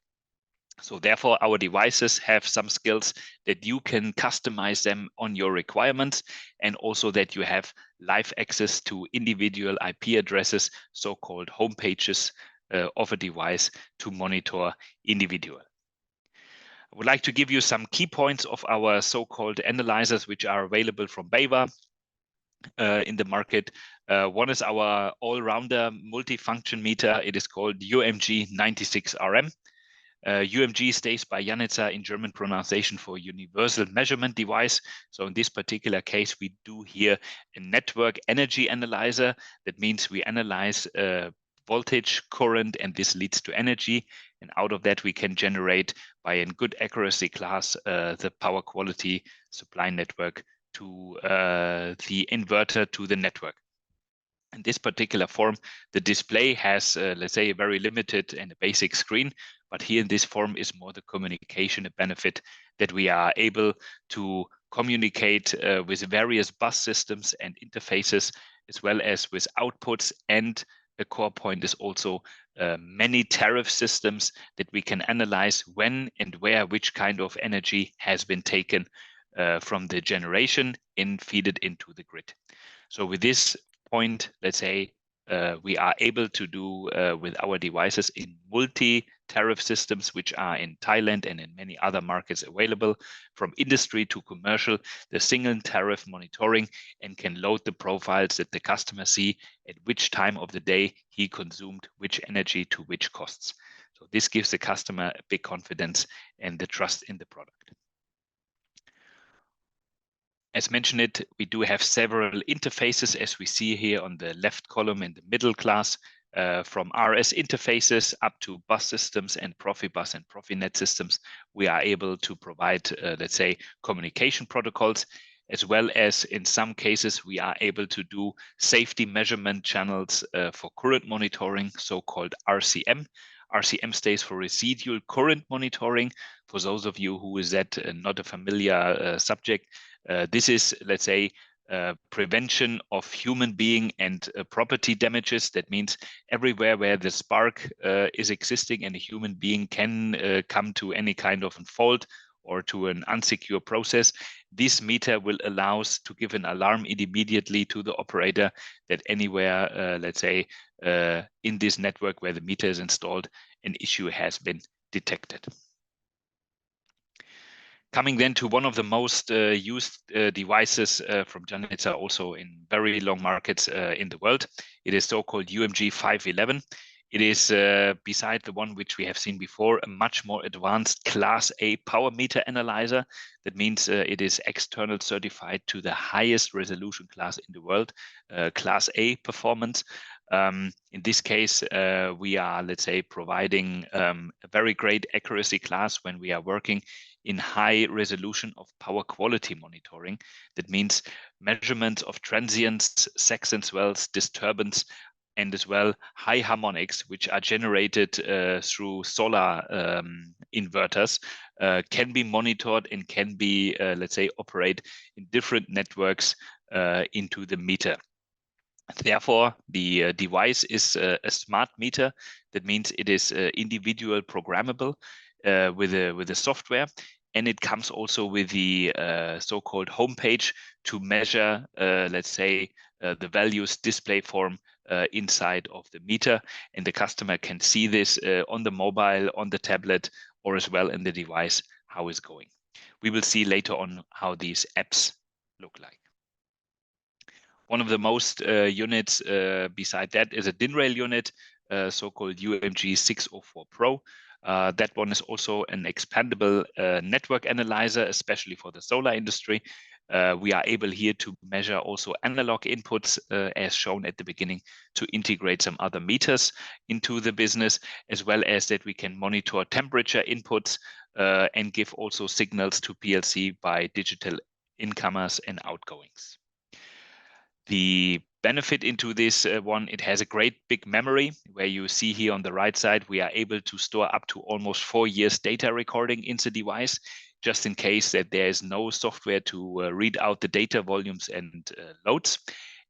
So therefore, our devices have some skills that you can customize them on your requirements, and also that you have live access to individual IP addresses, so-called home pages of a device to monitor individual. I would like to give you some key points of our so-called analyzers, which are available from BayWa in the market. One is our all-rounder multifunction meter. It is called UMG 96RM. UMG stays by Janitza in German pronunciation for Universal Measurement Device. So in this particular case, we do here a network energy analyzer. That means we analyze voltage, current, and this leads to energy. And out of that, we can generate by a good accuracy class the power quality supply network to the inverter to the network. In this particular form, the display has, let's say, a very limited and a basic screen. But here in this form is more the communication, a benefit that we are able to communicate with various bus systems and interfaces, as well as with outputs. And a core point is also many tariff systems that we can analyze when and where which kind of energy has been taken from the generation and feed it into the grid. So with this point, let's say, we are able to do with our devices in multi-tariff systems, which are in Thailand and in many other markets available, from industry to commercial, the single tariff monitoring, and can load the profiles that the customer see at which time of the day he consumed which energy to which costs. So this gives the customer a big confidence and the trust in the product. As mentioned, we do have several interfaces, as we see here on the left column in the middle class, from RS interfaces up to bus systems and Profibus and Profinet systems. We are able to provide, let's say, communication protocols, as well as in some cases, we are able to do safety measurement channels for current monitoring, so-called RCM. RCM stands for residual current monitoring. For those of you who is that not a familiar subject, this is, let's say, prevention of human being and property damages. That means everywhere where the spark is existing and a human being can come to any kind of fault or to an unsecure process, this meter will allow us to give an alarm immediately to the operator that anywhere, let's say, in this network where the meter is installed, an issue has been detected. Coming then to one of the most used devices from Janitza, also in very long markets in the world. It is so-called UMG 511. It is, beside the one which we have seen before, a much more advanced Class A power meter analyzer. That means it is external certified to the highest resolution class in the world, Class A performance. In this case, we are, let's say, providing a very great accuracy class when we are working in high resolution of power quality monitoring. That means measurements of transients, sags and swells, disturbance, and as well high harmonics, which are generated through solar inverters, can be monitored and can be, let's say, operate in different networks into the meter. Therefore, the device is a smart meter. That means it is individual programmable with a software, and it comes also with the so-called homepage to measure, let's say, the values display form inside of the meter, and the customer can see this on the mobile, on the tablet, or as well in the device how it's going. We will see later on how these apps look like. One of the most units beside that is a DIN rail unit, so-called UMG 604 Pro. That one is also an expandable network analyzer, especially for the solar industry. We are able here to measure also analog inputs, as shown at the beginning, to integrate some other meters into the business, as well as that we can monitor temperature inputs and give also signals to PLC by digital incomers and outgoings. The benefit into this one, it has a great big memory, where you see here on the right side, we are able to store up to almost 4 years data recording in the device, just in case that there is no software to read out the data volumes and loads.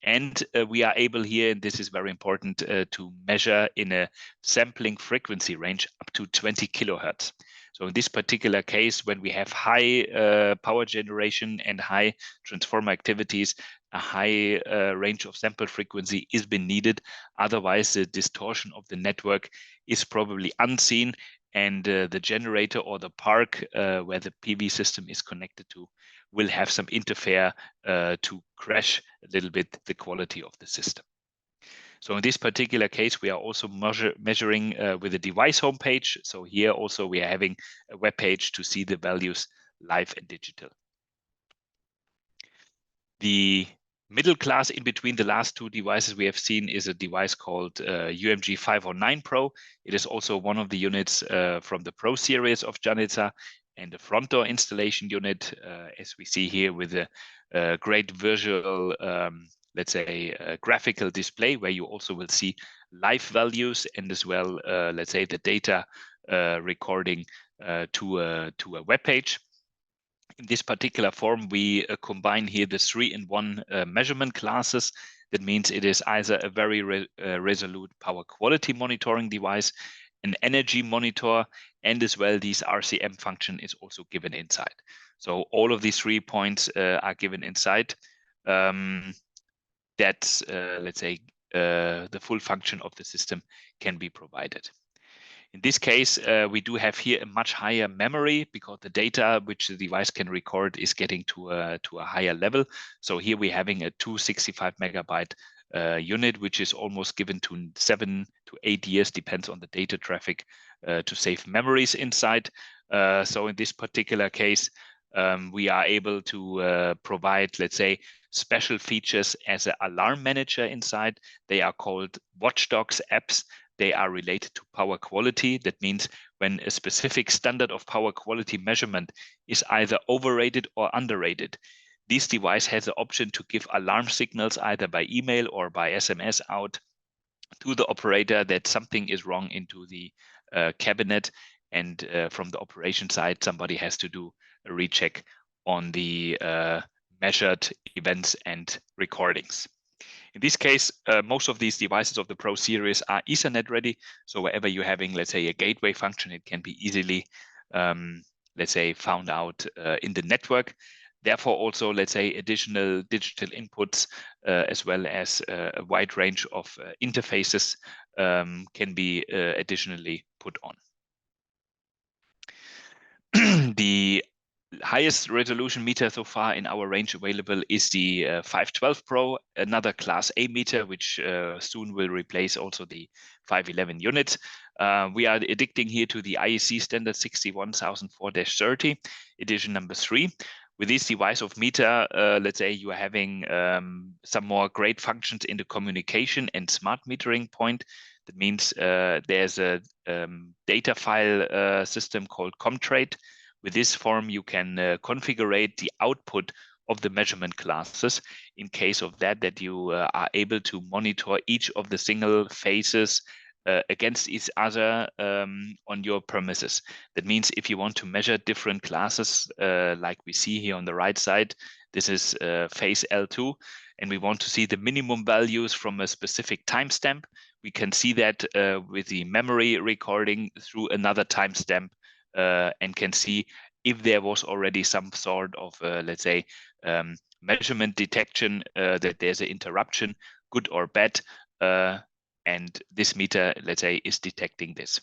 And we are able here, and this is very important, to measure in a sampling frequency range up to 20 kilohertz. So in this particular case, when we have high power generation and high transformer activities, a high range of sample frequency is been needed. Otherwise, the distortion of the network is probably unseen, and the generator or the park where the PV system is connected to will have some interfere to crash a little bit the quality of the system. So in this particular case, we are also measuring with the device homepage. So here also we are having a web page to see the values live and digital. The middle class in between the last two devices we have seen is a device called UMG 509 Pro. It is also one of the units from the Pro series of Janitza, and the front door installation unit, as we see here, with a great visual, let's say, graphical display, where you also will see live values and as well, let's say, the data recording to a web page. In this particular form, we combine here the 3-in-1 measurement classes. That means it is either a very resolute power quality monitoring device, an energy monitor, and as well this RCM function is also given inside. So all of these 3 points are given inside. That, let's say, the full function of the system can be provided. In this case, we do have here a much higher memory, because the data which the device can record is getting to a higher level. So here we're having a 265 megabyte unit, which is almost given to 7 to 8 years, depends on the data traffic, to save memories inside. So in this particular case, we are able to provide, let's say, special features as an alarm manager inside. They are called watchdogs apps. They are related to power quality. That means when a specific standard of power quality measurement is either overrated or underrated, this device has the option to give alarm signals either by email or by SMS out to the operator that something is wrong into the cabinet. And from the operation side, somebody has to do a recheck on the measured events and recordings. In this case, most of these devices of the Pro series are Ethernet ready. So wherever you're having, let's say, a gateway function, it can be easily, let's say, found out in the network. Therefore, also, let's say, additional digital inputs, as well as a wide range of interfaces can be additionally put on. The highest resolution meter so far in our range available is the 512 Pro, another Class A meter, which soon will replace also the 511 unit. We are addicting here to the IEC standard 61004-30, edition number 3. With this device of meter, let's say you are having some more great functions in the communication and smart metering point. That means there's a data file system called Comtrade. With this form, you can configure the output of the measurement classes in case of that you are able to monitor each of the single phases against each other on your premises. That means if you want to measure different classes, like we see here on the right side, this is phase L2, and we want to see the minimum values from a specific timestamp. We can see that with the memory recording through another timestamp and can see if there was already some sort of, let's say, measurement detection that there's an interruption, good or bad, and this meter, let's say, is detecting this.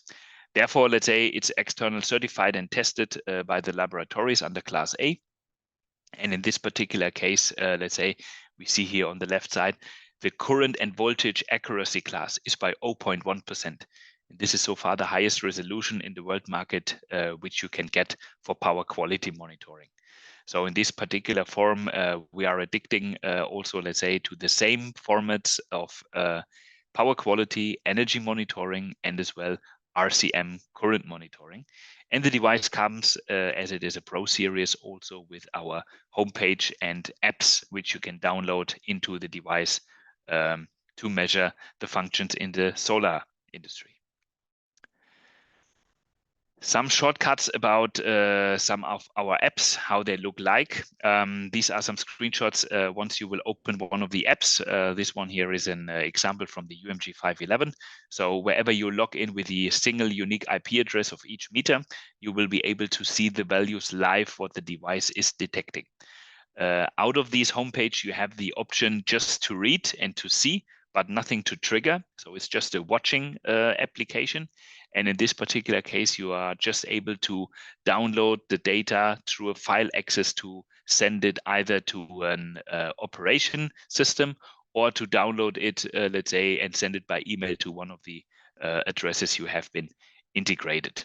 Therefore, let's say it's external certified and tested by the laboratories under Class A. And in this particular case, let's say, we see here on the left side, the current and voltage accuracy class is by 0.1%. This is so far the highest resolution in the world market, which you can get for power quality monitoring. So in this particular form, we are addicting also, let's say, to the same formats of power quality, energy monitoring, and as well RCM current monitoring. And the device comes, as it is a Pro series, also with our homepage and apps, which you can download into the device to measure the functions in the solar industry. Some shortcuts about some of our apps, how they look like. These are some screenshots once you will open one of the apps. This one here is an example from the UMG 511. So wherever you log in with the single unique IP address of each meter, you will be able to see the values live, what the device is detecting. Out of this homepage, you have the option just to read and to see, but nothing to trigger. So it's just a watching application. And in this particular case, you are just able to download the data through a file access to send it either to an operation system or to download it, let's say, and send it by email to one of the addresses you have been integrated.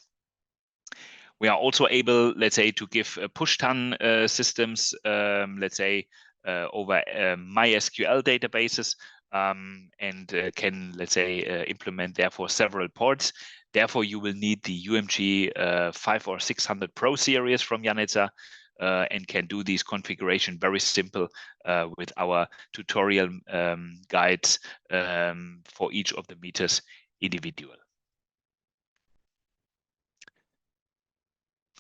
We are also able, let's say, to give push-ton systems, let's say, over MySQL databases and can, let's say, implement therefore several ports. Therefore, you will need the UMG 5 or 600 Pro series from Janitza and can do these configuration very simple with our tutorial guides for each of the meters individual.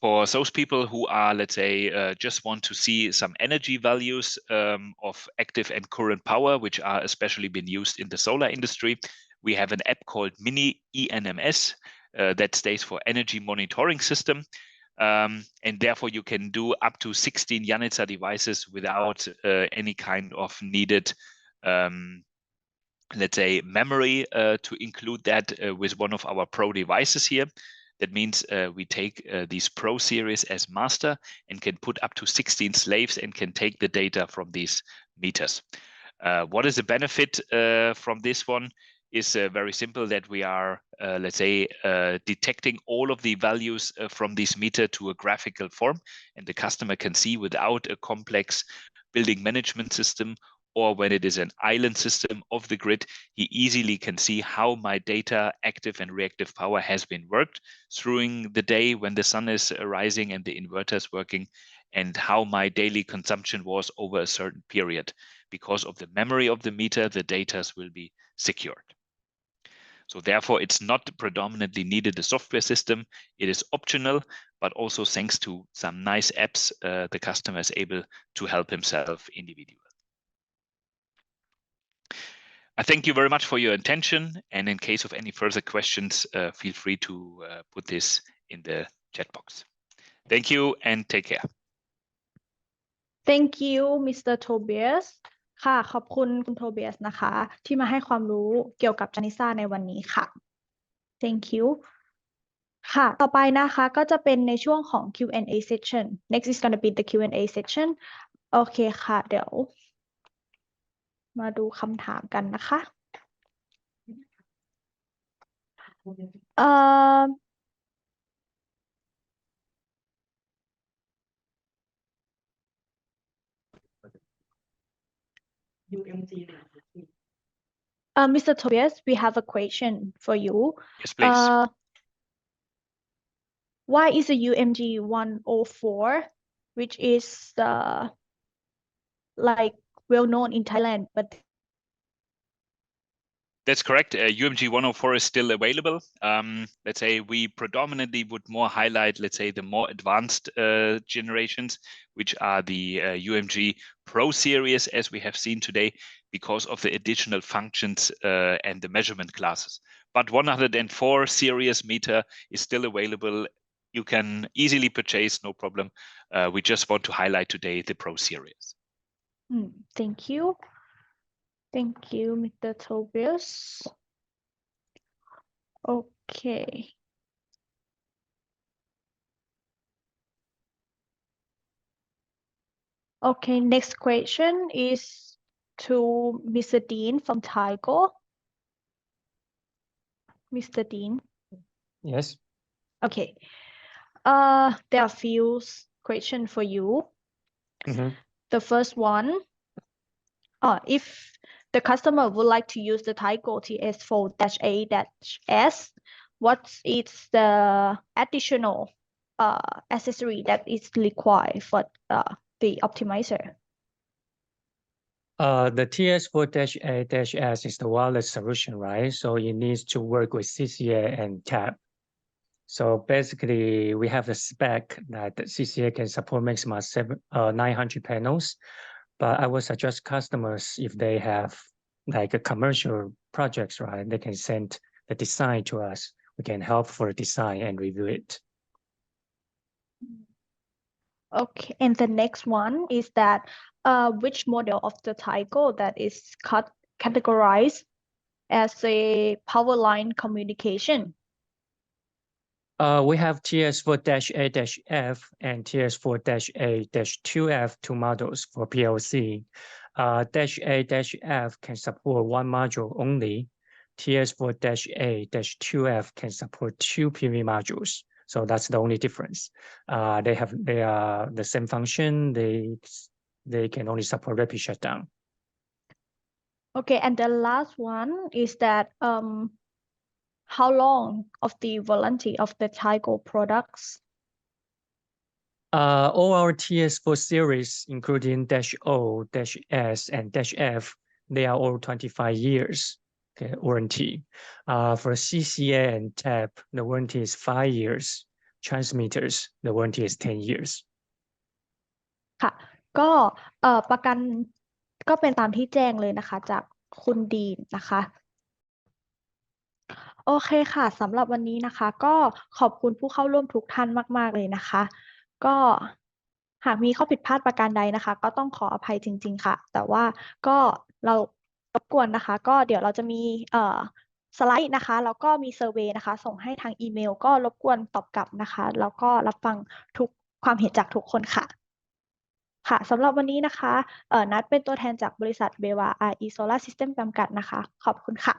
For those people who are, let's say, just want to see some energy values of active and current power, which are especially been used in the solar industry, we have an app called Mini ENMS that stands for Energy Monitoring System. And therefore, you can do up to 16 Janitza devices without any kind of needed, let's say, memory to include that with one of our Pro devices here. That means we take these Pro series as master and can put up to 16 slaves and can take the data from these meters. What is the benefit from this one? Is very simple, that we are, let's say, detecting all of the values from this meter to a graphical form, and the customer can see without a complex building management system, or when it is an island system of the grid, he easily can see how my data, active and reactive power, has been worked through the day when the sun is rising and the inverter is working, and how my daily consumption was over a certain period. Because of the memory of the meter, the data will be secured. So therefore, it's not predominantly needed a software system. It is optional, but also thanks to some nice apps, the customer is able to help himself individually. I thank you very much for your attention. And in case of any further questions, feel free to put this in the chat box. Thank you and take care. Thank you Mr. Tobias ค่ะขอบคุณคุณโทเบียสนะคะที่มาให้ความรู้เกี่ยวกับ Janitza ในวันนี้ค่ะ Thank you ค่ะต่อไปนะคะก็จะเป็นในช่วงของ Q&A section next is gonna be the Q&A section โอเคค่ะเดี๋ยวมาดูคำถามกันนะคะMr. Tobias, we have a question for you. Yes, please. Why is a UMG 104, which is like well known in Thailand, but That's correct. UMG 104 is still available. Let's say we predominantly would more highlight, let's say, the more advanced generations, which are the UMG Pro series, as we have seen today, because of the additional functions and the measurement classes. But 104 series meter is still available. You can easily purchase, no problem. We just want to highlight today the Pro series. Thank you. Thank you, Mr. Tobias. Okay. Okay, next question is to Mr. Dean from Tigo. Mr. Dean. Yes. Okay. There are a few questions for you. The first one, if the customer would like to use the Tigo TS4-A-S, what is the additional accessory that is required for the optimizer? The TS4-A-S is the wireless solution, right? So it needs to work with CCA and TAP. So basically, we have the spec that the CCA can support maximum 900 panels. But I would suggest customers, if they have like a commercial projects, right, they can send the design to us. We can help for the design and review it. Okay, and the next one is that which model of the Tigo that is categorized as a power line communication? We have TS4-A-F and TS4-A-2F, two models for PLC. -A-F can support one module only. TS4-A-2F can support two PV modules. So that's the only difference. They are the same function. They can only support rapid shutdown. Okay, and the last one is that how long of the warranty of the Tigo products? All our TS4 series, including -O, -S, and -F, they are all 25 years warranty. For CCA and TAP, the warranty is 5 years. Transmitters, the warranty is 10 years. ค่ะก็ประกันก็เป็นตามที่แจ้งเลยนะคะจากคุณดีนนะคะโอเคค่ะสำหรับวันนี้นะคะก็ขอบคุณผู้เข้าร่วมทุกท่านมากๆเลยนะคะก็หากมีข้อผิดพลาดประการใดนะคะก็ต้องขออภัยจริงๆค่ะแต่ว่าก็เรารบกวนนะคะก็เดี๋ยวเราจะมีสไลด์นะคะแล้วก็มีเซอร์เวย์นะคะส่งให้ทางอีเมลก็รบกวนตอบกลับนะคะแล้วก็รับฟังทุกความเห็นจากทุกคนค่ะค่ะสำหรับวันนี้นะคะนัดเป็นตัวแทนจากบริษัทBayWa RE Solar System จำกัดนะคะขอบคุณค่ะ